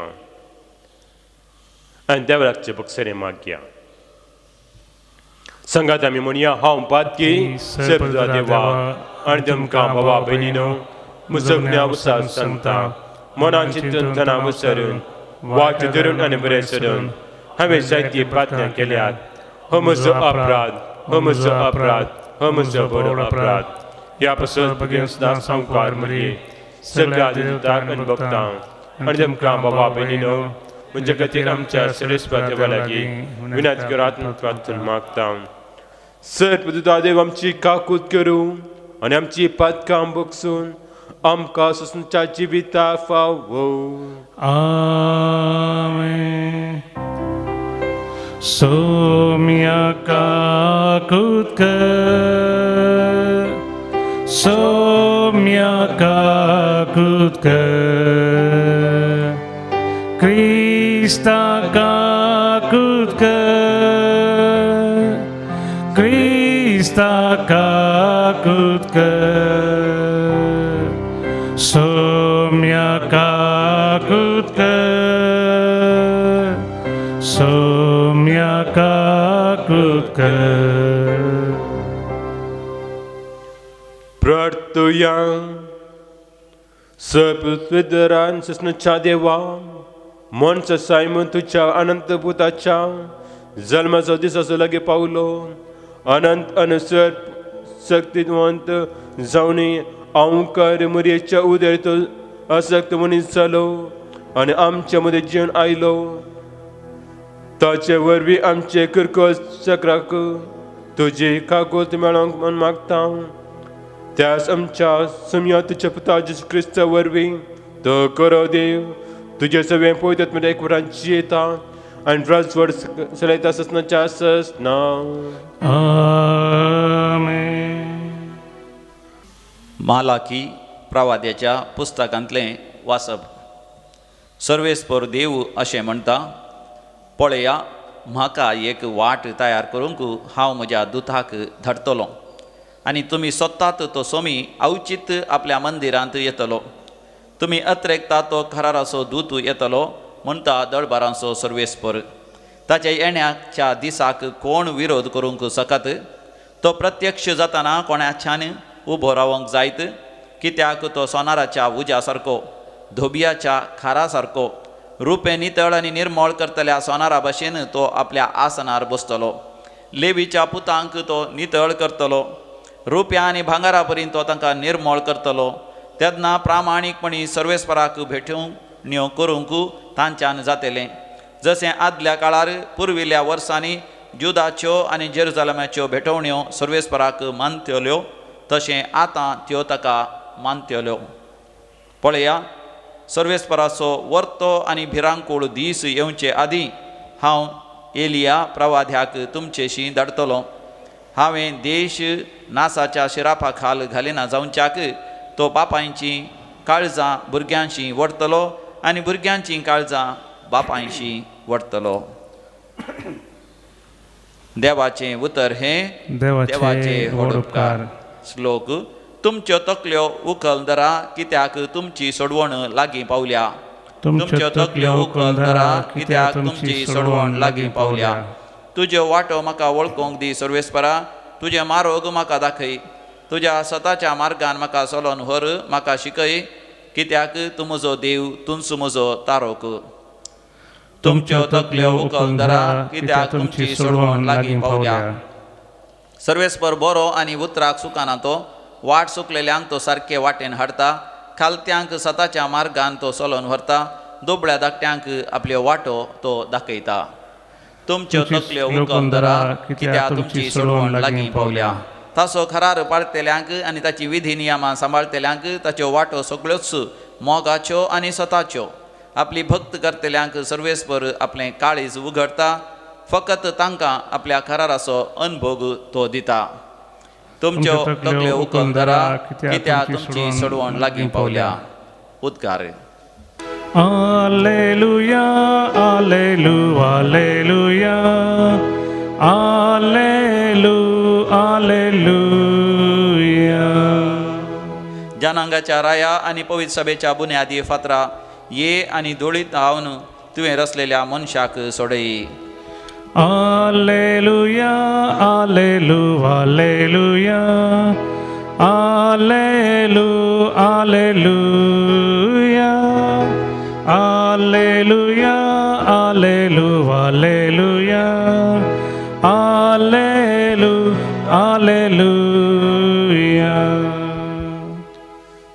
आनी देवराचे बक्षरे मागया. संगात आमी म्हणया, हांव पातकी सर्वदा देवा आनी तुमकां बाबा भयणीनो, मुजगण्या उसार सांगता, मनान चिंतून तना विसरून वाट धरून आनी बरें सरून हांवें जायती प्रार्थना केल्यात. हो म्हजो अपराध, हो म्हजो अपराध, हो म्हजो बरो अपराध. ह्या पासून बेगीन सुद्दां संवकार मरी सगळ्या दिवजाक आनी भक्तांक आनी तुमकां बाबा भयणीनो, म्हणजे खातीर आमच्या सर्वेस्परा देवा लागीं विनंती करात प्रार्थना मागता. सर्वपिता देव आमची काकूत करूं आनी आमची पातकां बगसून आमकां सुसंच्या जिविता फावो. आमेन. सौम्या काकूत कर, सौम्या काकूत कर, क्रिस्ता काकूत कर, क्रिस्ता काकूत कर, सौम्या काकूत कर, सौम्या काकूत कर. प्रार्थुया. सर्वपितरान सुसंच्या देवा, मनसा सायमन तुझ्या अनंत पुताच्या जन्माचो दीस असो लागी पावलो. अनंत अनुसर शक्तिवंत जावन अवंकार मरयेच्या उदरतो आसक्त मनीस जालो आनी आमच्या मदीं जीवन आयलो. ताचे वरवीं आमचे किरकोळ चक्राक तुजी काकूत मेळोंक म्हण मागता. त्यास आमच्या सुम्या तुज्या पुता जेजू क्रिस्ता वरवीं तो करो देव, तुजे सगळें पळयतात म्हणजे एक वरान जियेता आनी राजवट चलयता ससनाच्या सस नांव. आमेन. मालाकी प्रवाद्याच्या पुस्तकांतलें वाचप. सर्वेस्पर देव अशें म्हणटा, पळया, म्हाका एक वाट तयार करूंक हांव म्हज्या दुताक धाडटलों आनी तुमी सोदतात तो सोमी अवचित आपल्या मंदिरांत येतलो. तुमी अत्रेकता तो खराराचो दूत येतलो म्हणटा दळबारांचो सर्वेस्पर. ताच्या येण्याच्या दिसाक कोण विरोध करूंक सकत? तो प्रत्यक्ष जाताना कोणाच्यान उबो रावंक जायत, कित्याक तो सोनाराच्या उज्या सारको, धोबियाच्या खारा सारको, रुपें नितळ आनी निर्मळ करतल्या सोनारा भाशेन तो आपल्या आसनार बसतलो. लेवीच्या पुतांक तो नितळ करतलो, रुप्या आनी भांगारा परीन तो तांकां निर्मळ करतलो. तेन्ना प्रामाणीकपणी सर्वेस्पराक भेटून करूंक तांच्यान जातलें. जशें आदल्या काळार पुर्विल्ल्या वर्सांनी जुदाच्यो आनी जेरुजालेमाच्यो भेटवण्यो सर्वेस्पराक मानतल्यो, तशें आतां त्यो ताका मानतल्यो. पळया, सर्वेस्पराचो वर्तो आनी भिरांकूळ दीस येवचे आदीं हांव एलिया प्रवाद्याक तुमचेशी धाडटलों. हांवें देश नासाच्या शिरापा खाल घालिना जावच्याक तो बापायचीं काळजां भुरग्यांशी व्हरतलो आनी भुरग्यांचीं काळजां बापायशी व्हरतलो. देवाचें उतर हें देवाचे व्हड उपकार. श्लोक. तुमच्यो तकल्यो उखल धरा, कित्याक तुमची सोडवण लागीं पावल्या. तुमच्यो तकल्यो उखल धरा, कित्याक तुमची सोडवण लागीं पावल्या. तुज्यो वाटो म्हाका वळखूंक दी सर्वेस्परा, तुजे मार्ग म्हाका दाखय. तुज्या स्वताच्या मार्गान म्हाका चलोन व्हर, म्हाका शिकय, कित्याक तूं म्हजो देव, तूंच म्हजो तारोक. तुमच्यो तकल्यो उखल धरा, कित्याक तुमची सोडवण लागीं पावल्या. सर्वेस्पर बरो आनी उतराक सुकाना तो, वाट सुकलेल्यांक तो सारके वाटेन हाडटा. खालत्यांक स्वताच्या मार्गान तो चलोन व्हरता, दोबळ्या धाकट्यांक आपल्यो वाटो तो दाखयता. तुमच्यो तकल्यो उखल धरा, कित्याक तुमची सोडवण लागीं पावल्या. ताचो खरार पाळटल्यांक आनी ताची विधी नियमां सांबाळटल्यांक ताच्यो वाटो सगळ्योच मोगाच्यो आनी स्वताच्यो. आपली भक्त करतल्यांक सर्वेस्पर आपलें काळीज उगडटा. फकत तांकां आपल्या खराराचो अनुभोग तो दिता. तुमच्यो तकल्यो उखल धरा, कित्याक तुमची सोडवण लागीं पावल्या. उद्गार. Alleluia, Alleluia, Alleluia, Alleluia, Alleluia. जनांगाच्या राया आनी पवित्र सभेच्या बुन्यादी फातरा ये आनी दोळीत हावन तुवें रचलेल्या मनशाक सोडय. Alleluia, Alleluia, Alleluia, Alleluia, Alleluia, Alleluia, Alleluia, Alleluia, Alleluia, Alleluia.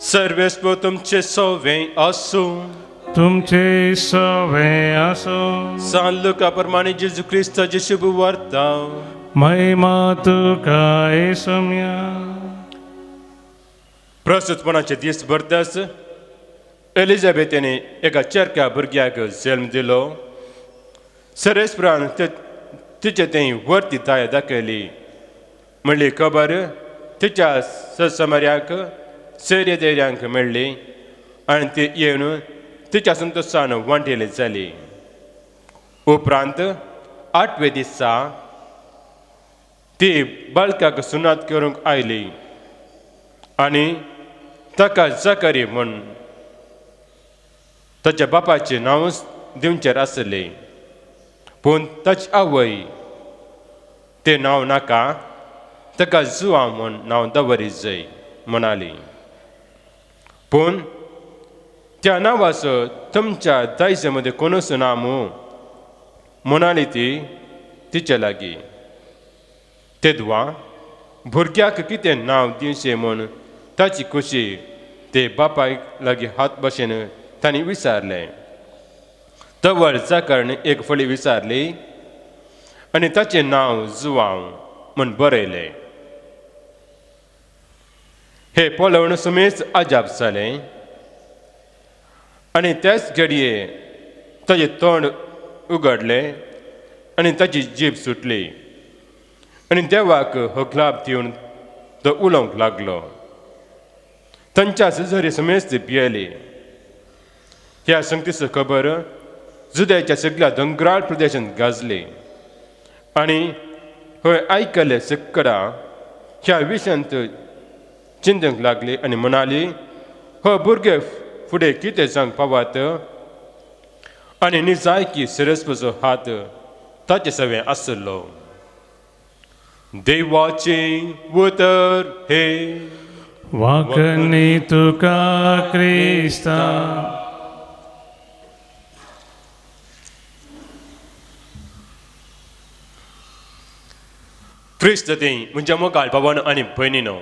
सर्वेस्व तुमचे सोवें आसूं. तुमचे सवे असो. सांत लुका प्रमाणे जेजू क्रिस्ताची शुभ वार्ता. महिमा तुका येसुम्या. प्रस्तुतपणाचे दीस भरताच एलिझाबेथेने एका चरक्या भुरग्याक जल्म दिलो. सर्वेस्परान तिचे थंय वर्ती दाय दाखयली. म्हणली खबर तिच्या ससमऱ्याक सैर्यदेऱ्यांक मेळ्ळी आनी ती येवन तिच्या संतोशान वांटेली जाली. उपरांत 8वे दिसा ती बाळकाक सुनात करूंक आयली आनी ताका जकरी म्हूण ताच्या बापाचें नांवच दिवचें आसलें. पूण ताची आवय तें नांव नाका, ताका जुआ म्हूण नांव दवरी जाय म्हणाली. पूण त्या नांवाचो तुमच्या दायजे मदें कोणूच ना म्हणाली ती तिचे लागीं. तेदवा भुरग्याक कितें नांव दिवचें म्हूण ताची खोशी ते बापायक लागीं हात भाशेन तांणी विचारलें. तवळ जाकरन एक फळी विचारली आनी ताचें नांव जुआंव म्हूण बरयलें. हे पळोवन सुमेज अजाप जालें आनी त्याच घडये ताचें तोंड उगडलें आनी ताची जीब सुटली आनी देवाक होगलाप दिवन तो उलोवंक लागलो. तांच्या झरी समेज ती पियेली. ह्या संगतीची खबर जुद्याच्या सगळ्या दोंगराळ प्रदेशांत गाजली आनी हय आयकले सकरा ह्या विशयांत चिंतूंक लागली आनी म्हणाली, हो भुरगे फुडें कितें जावंक पावत आनी जाय की सर्वेस्पराचो हात ताचे सवें आसलो. देवाचें उतर हे. वाकणी तुका क्रिस्ता. क्रिस्त ती म्हणजे मोगाळ भावानो आनी भयणीनो,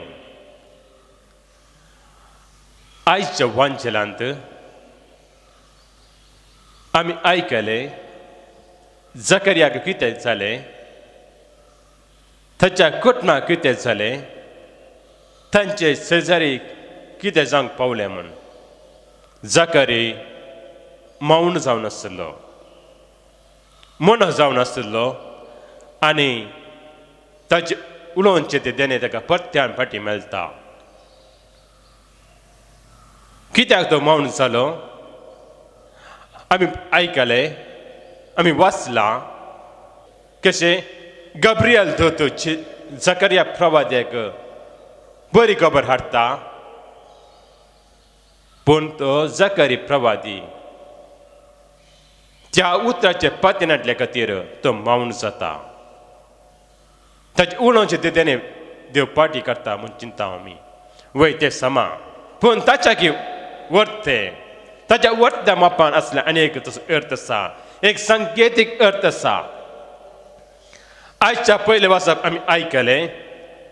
आयच्या वांचलांत आमी आयकले जकर्याक कितें जालें, ताच्या कुटुंबाक कितें जालें, तांचे शेजारी कितें जावंक पावलें म्हूण. जकरी मौन जावन आसलो, मन जावन आसलो आनी ताचे उलोवचें तें देणे ताका परत्यान फाटीं मेळटा. कित्याक तो मौन जालो? आमी आयकलें, आमी वाचलां कशें गब्रियल दोत जकर्या प्रवाद्याक बरी खबर हाडटा, पूण तो जकरी प्रवादी त्या उतराचे पत्न्यांतल्या खातीर तो मौन जाता. ताचे उलोवचें ते तेणें देव पाटी करता म्हूण चिंता आमी. वय ते समा, पूण ताच्या की वर्थे ताच्या वर्त्या मापान असले अनेक अर्थ आसा, एक सांकेतीक अर्थ आसा. आयच्या पयले वाचप आमी आयकलें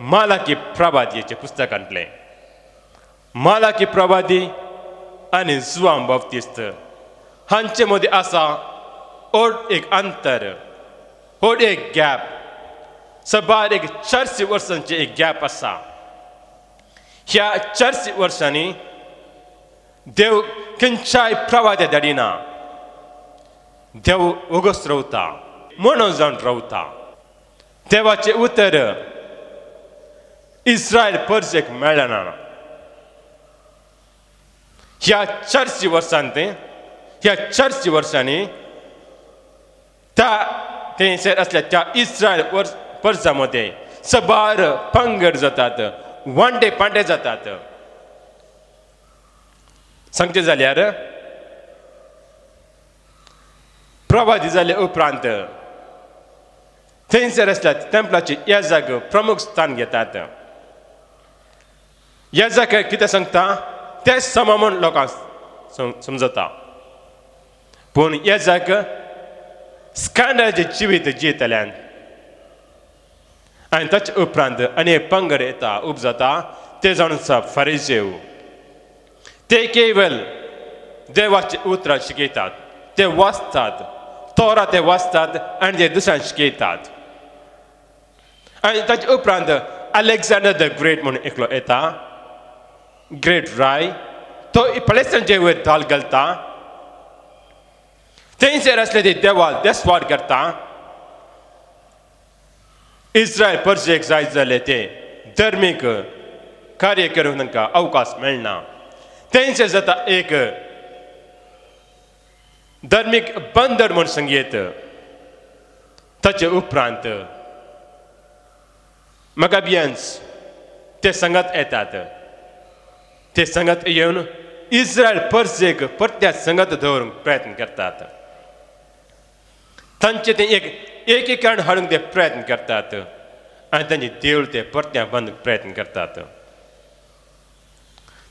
मालाकी प्रवादीचे पुस्तकांतलें. मालाकी प्रवादी आनी जुआन बाप्तिस्त हांचे मदीं आसा ओड एक अंतर, ओड एक गॅप. सबार एक 400 वर्सांचे एक गॅप आसा. ह्या 400 वर्सांनी देव खंयच्याय प्रवाद्या धाडिना. देव उगोच रावता, म्हणून जावन रावता. देवाचें उतर इस्रायल परजेक मेळना. ह्या 400 वर्सांत, ह्या 400 वर्सांनी थंयसर असल्या त्या इस्रायल परजा मध्ये सबार पंगड जातात, वांटे पांटे जातात. सांगचे जाल्यार प्रवादी जाले उपरांत थंयसर असल्या टेंपलाचे याजक प्रमुख स्थान घेतात. याजक कितें सांगता तें समा म्हूण लोकांक समजता. पूण याजक स्कॅंडलाचें जिवीत जियेतल्यान आनी ताचे उपरांत अनेक पंगड येता, उब जाता. ते जावन आसा फरिसेव. ते केवळ देवाचे उतरां शिकयतात, ते वाचतात, तोरा ते वाचतात आनी ते दुसऱ्यांक शिकयतात. आनी ताचे उपरांत अलेक्झांडर द ग्रेट म्हणून एकलो येता, ग्रेट राय. तो पलेस्तांचे वयर धाल घालता. थंयसर असले ते देवाक देस्वाद करता. इस्रायल परजेक जाय जाले ते धर्मीक कार्य करूंक तांकां अवकाश मेळना. थंयसर जाता एक धर्मीक बंदर म्हूण संगीत. ताचे उपरांत मगाबियन्स ते संगत येतात. ते संगत येवन इस्रायल परजेक परत्या संगत दवरूंक प्रयत्न करतात. तांचे ते एकीकरण हाडूंक ते प्रयत्न करतात आनी तांची देवळ ते परत्या बांदूंक प्रयत्न करतात.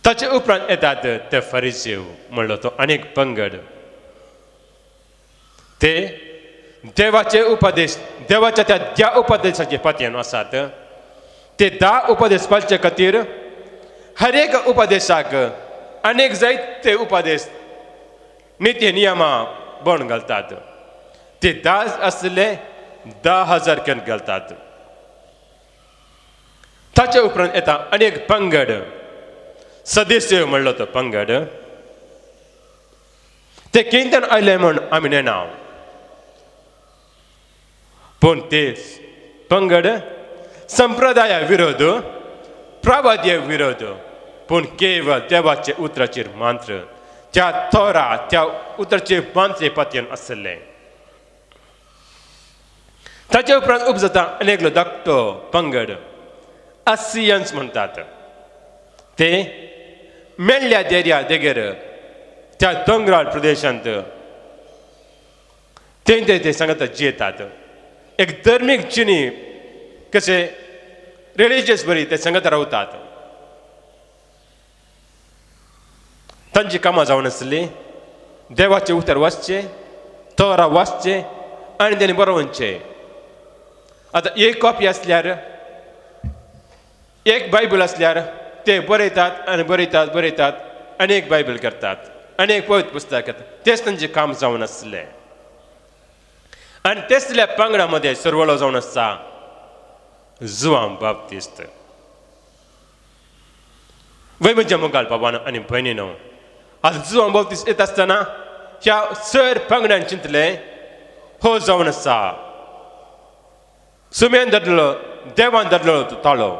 ताचे उपरांत येतात ते फरिसेव म्हणलो तो अनेक पंगड. ते देवाचे उपदेश, देवाच्या त्या उपदेशाचे पातयेन आसात. ते 10 उपदेश पाळचे खातीर हर एक उपदेशाक अनेक जायते उपदेश नित्य नियमां बन घालतात. ते 10 आसले 10,000 कण घालतात. ताचे उपरांत येता अनेक पंगड. सदस्य म्हणलो तो पंगड. ते केंद्रान आयले म्हूण आमी नेना, पूण ते पंगड संप्रदाया विरोध, प्रवाद्या विरोध, पूण केवळ देवाचे उतराचेर मात्र, त्या तोरा त्या उतराचे मात्रे पातयेन आसले. ताचे उपरांत उब जाता अनेक धाकटो पंगड, असियन्स म्हणटात. ते मेल्ल्या दर्या देगेर त्या दोंगराळ प्रदेशांत ते सांगता जियेतात. एक धर्मीक जिणी कशे रिलिजियस बरी ते सांगता रावतात. तांची कामां जावन आसली देवाचे उतर वाचचे, तोरा वाचचे आनी तेणी बरोवचे. आतां एक कॉपी आसल्यार, एक बायबल आसल्यार ते बरयतात आनी बरयतात अनेक बायबल करतात, अनेक पवित्र पुस्तक करतात, तेच त्यांचे काम जावन आसलें. आनी तेसल्या पंगडामध्ये सरवळो जावन आसता जुआंव बाप्तिस्त. वय म्हज्या मुखार बाबानो आनी भयणीनो, आतां जुआंव बाप्तिस्त येता आसतना ह्या सर पंगडान चिंतले, हो जावन आसा सुमेन धरलो, देवान धरलो तो ताळो.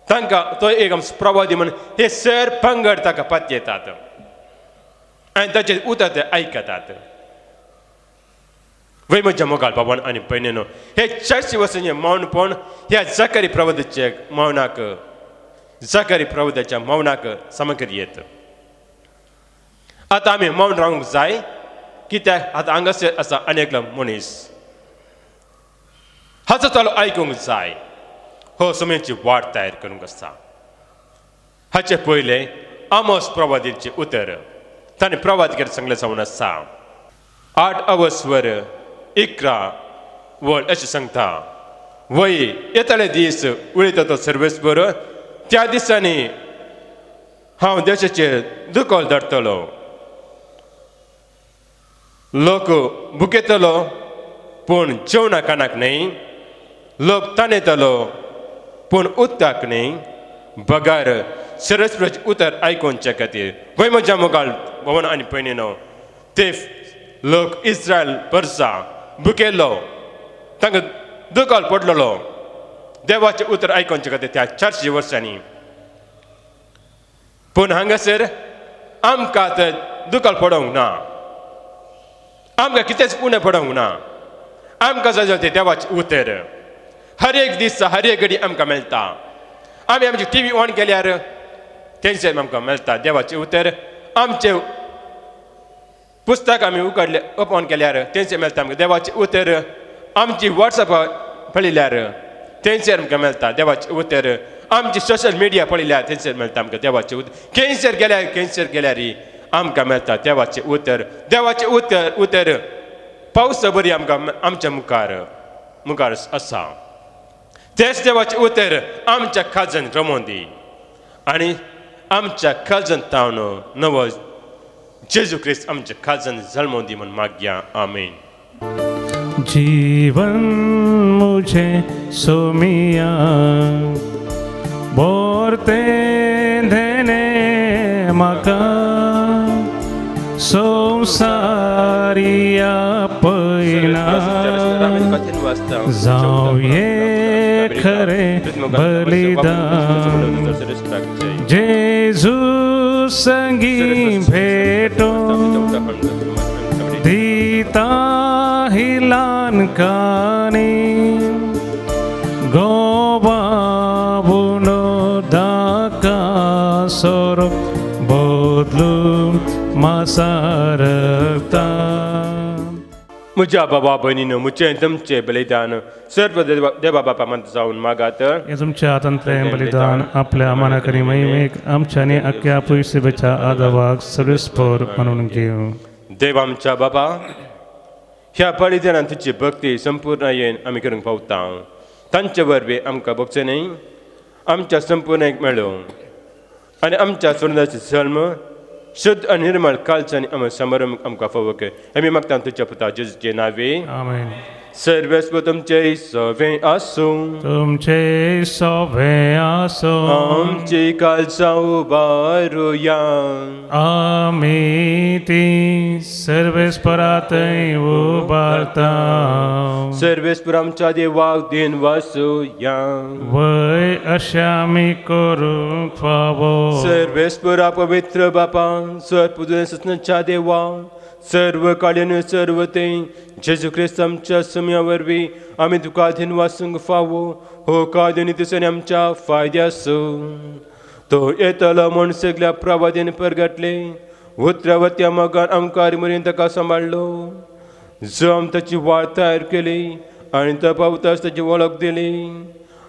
तांकां तो एक आमचो प्रवादी म्हणून हे सर पंगड ताका पातयेतात येतात आनी ताचें उतर ते आयकतात. वय म्हज्या मुखार बाबान आनी भयणीनो, हे चर्ची वचून मौनपण ह्या जकरी प्रवादाच्या मौनाक, जकरी प्रवादाच्या मौनाक सामग्री येत. आतां आमी मौन रावंक जाय, कित्याक आतां हांगासर आसा अनेक मनीस हाचो ताळो आयकूंक जाय. हो सुमेची वाट तयार करूंक आसा. हाचे पयले आमोस प्रवादीचें उतर ताणें प्रवादीकार सांगलें जावन आसा 8 अवर्सवर 11 वळ अशें सांगता. वय येताले दीस उलयता तो सर्वेस्वर, त्या दिसांनी हांव देशाचेर दुखोल धरतलो, लोक भुकेतलो पूण जेवणा कानाक न्हय, लोक ताणयतलो पूण उदकाक न्हय, बगार सरस्वराचें उतर आयकोवचे खातीर. वय म्हज्या मुखार भवन आनी भयणीनो, ते लोक इस्रायल वर्सा भुकेल्लो, तांकां दुखोल पडलेलो देवाचें उतर आयकोवचे खातीर त्या 400 वर्सांनी. पूण हांगासर आमकां आतां दुखोल पडोवंक ना, आमकां कितेंच उणें पडोवंक ना. आमकां जाय तें देवाचें उतर हर एक दीस हर एक घडी आमकां मेळटा. आमी आमची टीव्ही ऑन केल्यार तेंचेर आमकां मेळटा देवाचें उतर. आमचें पुस्तक आमी उगडले ओपन केल्यार तेंचेर मेळटा आमकां देवाचें उतर. आमची वॉट्सॅप पळयल्यार तेंचेर आमकां मेळटा देवाचें उतर. आमची सोशल मिडिया पळयल्यार तेंचेर मेळटा आमकां देवाचें उतर. खंयसर गेल्यार आमकां मेळटा देवाचें उतर. देवाचें उतर पावस बरी आमकां आमच्या मुखार आसा. तेच देवाचें उतर आमच्या काळजान रमोवन दी आनी आमच्या काळजान तावन नवो जेजू क्रिस्त आमच्या काळजान जल्मोवन दी म्हणून मागया. आमेन. जीवन मुझे सोमिया बोरते देने मका संसारिया पैना जाऊ ये खरे बलिदान जेजू संगी भेटो दीता हिलान कानी गोबाबुनो दाका सोरो बोदलू मासारता. म्हज्या बाबा भयणीनो, मुझें तुमचें बलिदान सर्व देवा बापा मत जावन मागात. हे तुमच्या आतंत्र्य बलिदान आपल्या मनाकरी महिमेक आमच्या आणि अख्ख्या पृथ्वीच्या आदवाक सर्वस्फोर म्हणून घेऊ. देव आमच्या बाबा, ह्या बलिदानान तुजी भक्ती संपूर्ण येवन आमी करूंक पावता. तांचे वरवीं आमकां भोगचें न्हय, आमच्या संपूर्ण मेळो आनी आमच्या सोडण्याचो जल्म शुद्ध आनी निर्मळ काळजांनी आमी समारंभ आमकां फावो कर. आमी मागता तुज्या पुता जेजूचे नांवे. आमेन. सर्वेस्व तुमचे सवे आसूं, तुमचे सवे आसूं, आमची काळजां उबारुया. आमी ती सर्वेस्परांतय उबारता. सर्वेस्पर आमच्या देवाक दिन वासुया. वय अशें आमी करूंक फावो. सर्वेस्परा पवित्र बापा, सर्वपुजनाच्या देवा, सर्व काळेन सर्व ते जेजू ख्रिस्त आमच्या सुम्या वरवीं आमी तुका दिन वासूंक फावो. हो काळ दिसांनी आमच्या फायद्यासो तो येतलो म्हूण सगळ्या प्रवादीन परगटले. उतरावत्या मोगान आमकां मरेन ताका सांबाळलो. जो आमी ताची वाट तयार केली आनी तो पावताच ताची वळख दिली.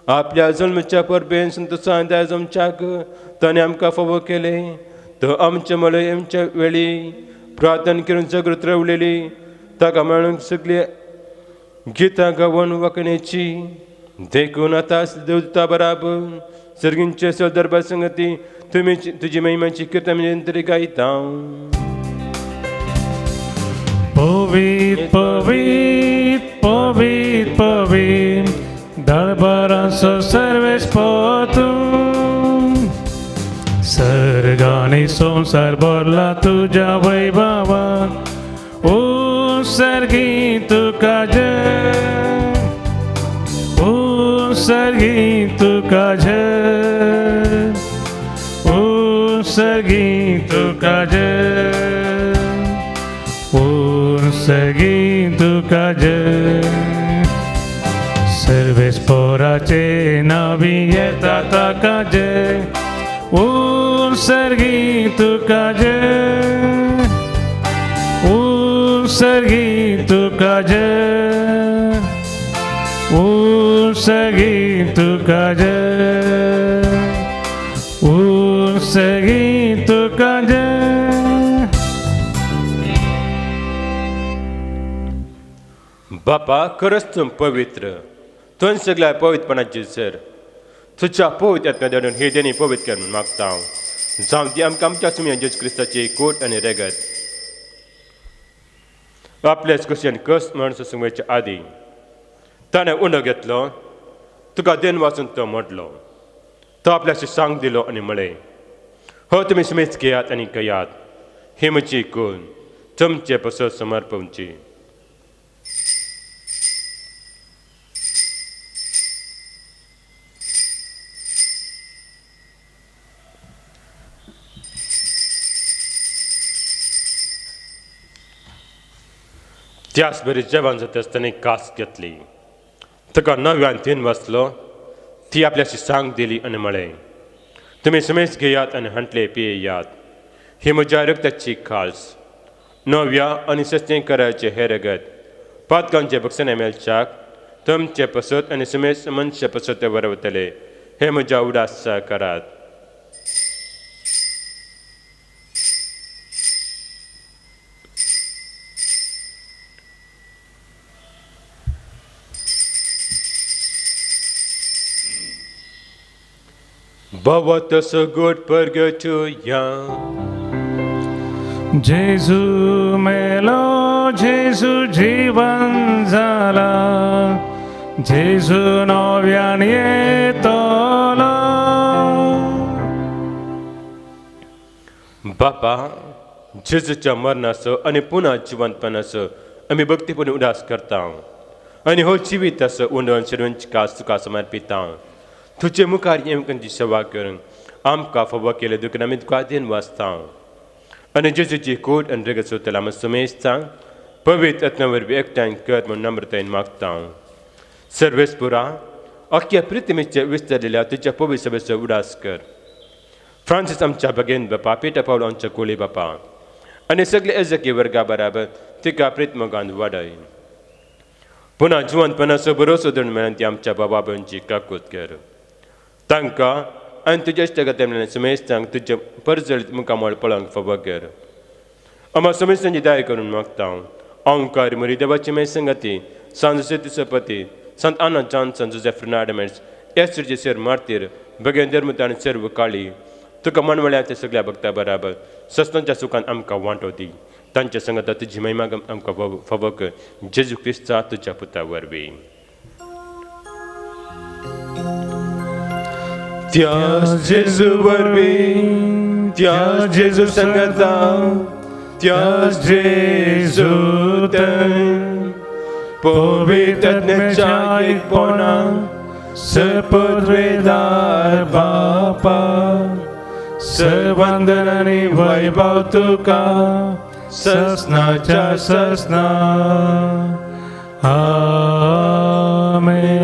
आपल्या जल्माच्या परबेन संतोषान दायज आमच्याक ताणें आमकां फावो केले. तो आमच्या मळे आमच्या वेळी प्रार्थना करून जागृत रावलेली. ताका मेळूंक सगळी गितां गावन वखणेची देखून आतां देवता बराबर सर्गींचे दरबार संगती तुम्ही तुझी महिमाची कीर्तन तरी गायता पवित्र पवित्र पवित्र पवित्र दरबारांचो सर्वेश तू सर्गाने संसार भरला तुझ्या वैभवान ओ सर्गी तुका जय ओ सर्गी तुका जय ओ सर्गी तुका जय ओ सर्गी तुका जय सर्वेस पोराचे नावी येता ताका जय ओ सर्गी तुका जय ओ सर्गी तुका जय ओ सर्गी तुका जय ओ सर्गी तुका जय बापा खरंच तुम पवित्र तुन सगळ्या पवित्रपणाची सर तुझ्या पवित्र आत्म्यान हे देणी पवित्र करून मागता जावं ती आमकां आमच्या सुमया जेजू क्रिस्ताची कोट आनी रेगत आपल्याच कुशेन कस माणसो सुमयेच्या आदी ताणें उंडो घेतलो तुका देन वाचून तो म्हटलो तो आपल्याशी सांग दिलो आनी म्हळें हो तुमी सुमेच घेयात आनी कयात ही म्हजी कून तुमचे पसत समर्पणची त्याच बरी जेवण जाता आसतना कास घेतली ताका नव्यान तीन वाचलो ती आपल्याशी सांग दिली आनी म्हळें तुमी सुमेस घेयात आनी हांटले पियेयात ही म्हज्या रक्ताची खास नव्या आनी सस्तें करायचे हे रगत पातकांचे बक्षणे मेलच्याक तुमचे पसत आनी सुमेस मनशे पसत वरवतले हे म्हज्या उडास करात Bavata so good purgatoria. जेजू मेलो जेजू जीवन जाला जेजू नव्यान येतलो बापा जेजूच्या मरणाचो आनी पुन्हा जिवंतपणाचो आमी भक्तीपूर्ण उदास करता आनी हो जिवीत असो उंडोवन सर्वांची कास तुका समर्पिता तुजे मुखार येवकांची सेवा करून आमकां फावो केले दुखून आमी तुका देन वाचता आनी जेजूची कोट आनी रगत सोदतला आमी सुमेजता पवित्र आत्म्या वरवीं एकठांय कर म्हूण नम्रतायेन मागता सर्वेस्पुरा अख्ख्या पृथ्वीचे विस्तारिल्ल्या तुज्या पवित्र सभेचो उडास कर फ्रांसीस आमच्या भगेन बापा पेटा पावलो आमच्या कोळी बापा आनी सगळे एजकी वर्गा बराबर तिका प्रितमोगान वाडय पुन्हा जिवंतपणाचो भरोसो धरून मेळून ती आमच्या बाबा भयणची काकूत कर तांकां आनी तुज्या इश्टगत्यान सुमेस्तांक तुजे परजळीत मुखामळ पळोवंक फावो कर आम्हा सुमेस्तांची दया करून मागता ओंकार मरी देवाची मे संगती सांत सपती संत आना जॉन्सन जोसेफ फर्नांडमेंट्स एस्टरचे सेर मार्तीर भगेन धर्मता आनी सर्व काळी तुका मनवळ्याच्या सगळ्या भक्ता बराबर सस्तांच्या सुखान आमकां वांटो दी तांच्या संगता तुजी महिमा आमकां फावो कर जेजू क्रिस्ता तुज्या पुता वरवीं त्या जेजू वरवीं त्या जेजू संगता त्या जेजू पवित्र आत्म्याच्या एकपणा सपदवेदार बापा सर्वंदन आनी वैभव तुका ससनाच्या ससना आमेन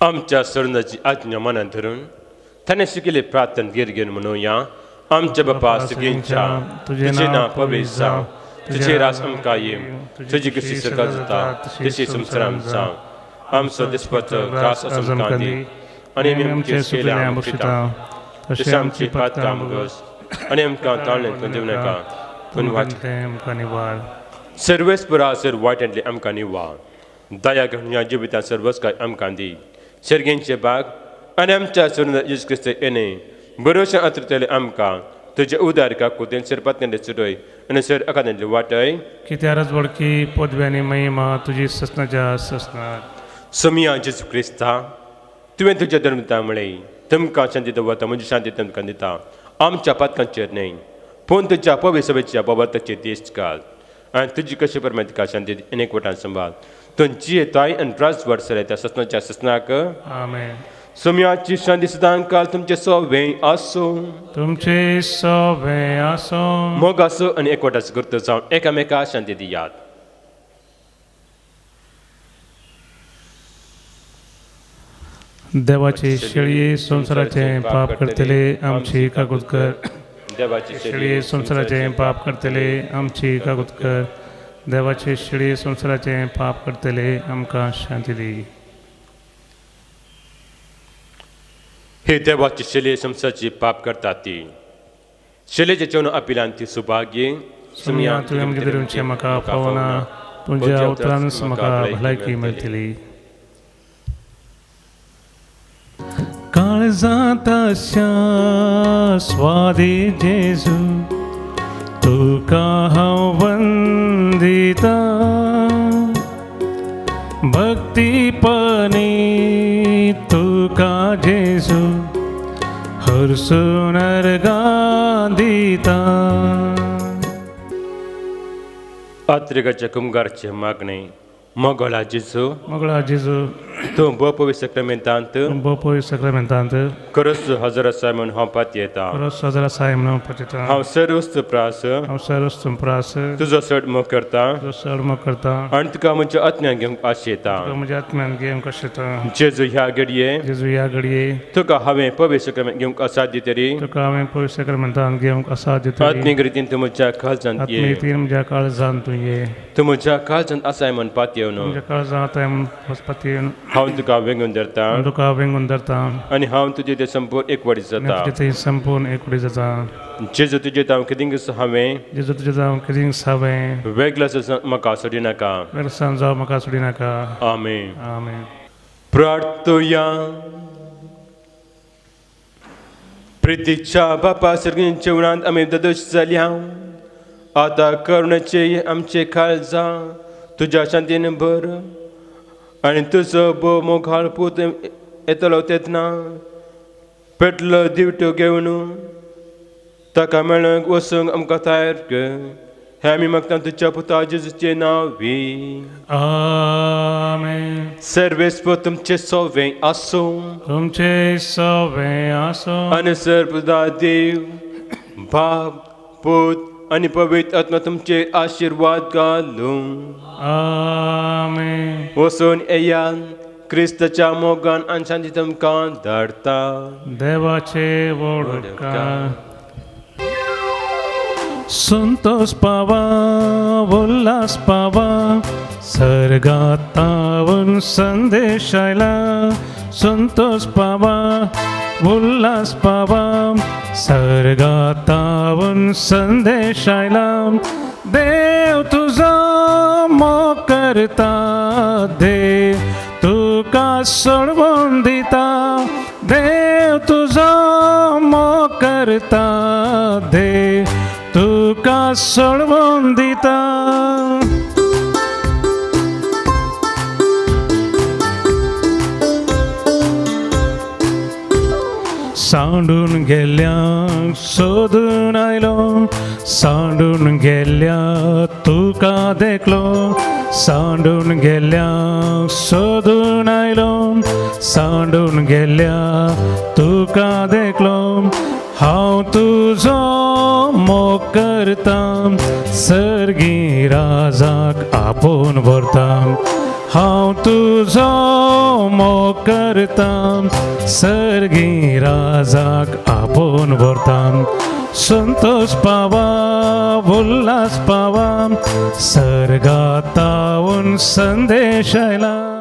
आमच्या सरणाची आज्ञा मनात धरून ताणें शिकिल्ली प्रार्थना गिरगेन म्हणुया आमच्या बापा सगळ्यांच्या तुझे नांव पवित्र जावं तुझे रास आमकां येवं तुजी कशी सकाळ जाता तशी संवसारांत जावं आमचो दिसपाचो घास आमकां दी आनी आमचे केल्या आमकां तशें आमची पातकां मुगोस आनी आमकां ताळ्ळें तूं दिवं नाका पूण वाचलें आमकां निवाड सर्वेस परासर वाटेंतले आमकां निवा दया घेवन ह्या जिवितांत सर्वच काय आमकां दी सर्गेंचे बाग आनी आमच्या सुंदर येशू क्रिस्त येणे बरोवशें आतुरतेले आमकां तुजे उदारका कुतेन सरपातनेले चुडय आनी सर अकादेंतले वाटय कित्यारच वळखी पदव्यानी महिमा तुजी ससनाच्या ससनार समिया जेजू क्रिस्ता तुवें तुज्या धर्मता म्हळें तुमकां शांती दवरता म्हजी शांती तुमकां दिता आमच्या पातकांचेर न्हय पूण तुज्या पवित्र सभेच्या बाबताचेर दिश्ट घाल आनी तुजी कशी परमेतिका शांती अनेक वटान सांबाळ तुमची येताय आनी प्रास वर्सर येता ससनाच्या ससनाक आमेन समियाची शांती सदां काल तुमचे सवें आसूं तुमचे सवें आसूं मोग आसूं आनी एकवटाचो करतो जावन एकामेका शांती दियात देवाची शेळये संसाराचे पाप करतले आमची कागूद कर देवाची शेळये संसाराचे पाप करतले आमची कागूद कर देवाचे शेळये संसाराचे पाप करतले आमकां शांती दी हे देवाची शेले संसाची पाप करतात ती शेलेचे जेवण अपिलान ती सुभाग्य सुमिया तुवें आमगे धरूंचे म्हाका पावना तुज्या उतरान म्हाका भलायकी मेळटली काळजांत आशा स्वादी जेजू तुका हांव वंदिता भक्तीपणी तुका जेजू हरसून अर्गां दिता आत्रिकाच्या कुंभारचे मागणे मोगळा जेजू मोगळा जेजू तूं पवित्र सक्रामेंतांत बोपोय सक्रामेंतांत खरच हजर आसा म्हूण हांव पात येता परस हजरा साय म्हणून पचिता हांव सर्वस्त प्रास हांव सर्वस्तम प्रास तुजो चड मोग करता जो सडमो करता आनी तुका म्हज्या आत्म्यान घेवंक आश येता म्हज्या आत्म्यान घेवंक कशें जेजू ह्या घडये जेजू ह्या घडये तुका हांवें पवित्र सक्रामेंत घेवंक आसात दितरी तुका हांवें पवित्र सक्रामेंतान घेवंक आसा दिता आत्मीक रितीन तूं म्हज्या काळजांत ये आत्मीयेन म्हज्या काळजान तूं ये तूं म्हज्या काळजांत आसाय म्हूण पात येवन म्हज्या काळजांत वचपातीन हांव तुका वेंगून धरता तुका वेंगून धरता आनी हांव तुजे ते संपूर्ण एकवट जाता थंय संपूर्ण एकवटी जाता जेजू तुजे हांव कितें हांवें जेजू तुजें जावं कितें सावें वेगळो म्हाका सोडी नाका वेरसां जावं म्हाका सोडी नाका आमेन आमेन प्रार्थया प्रितीच्या बापा सर्गीन जेवणांत आमी दोश जाल्या आतां करुणेचे आमचे काळजां तुज्या शांतीन भर आनी तुजो बो मोगाळ पूत येतलो तेतना पेटलो दिवटो घेवन ताका मेळूंक वचूंक आमकां तयार कर हें आमी मागता तुज्या पुता जेजूचे नांवी आमेन सर्वेस्पर तुमचे सवें आसूं तुमचे सवें आसूं आनी सर्वदा देव बाप पूत आनी पवित्र आत्मा तुमचे आशिर्वाद घालूं आमेन वचून येयान क्रिस्ताच्या मोगान आनी शांती तुमकां धाडटा देवाचे वडकार संतोष पावा उल्हास पावा सर्गात तावून संदेश आयला संतोष पावा उल्हास पावा सर्गात तावून संदेश आयला देव तुझा मोग करता देव तुका सोडवून दिता देव तुझा मोग करता देव तुका सोडवून दिता सांडून गेल्या सोदून आयलो सांडून गेल्या तुका देखलो सांडून गेल्या सोदून आयलो सांडून गेल्या तुका देखलो हांव तुजो मोग करता सर्गी राजाक आपोवन व्हरता हांव तुजो मोग करता सर्गी राजाक आपोवन व्हरता संतोष पावा उल्हास पावा सर्गात तावून संदेश आयला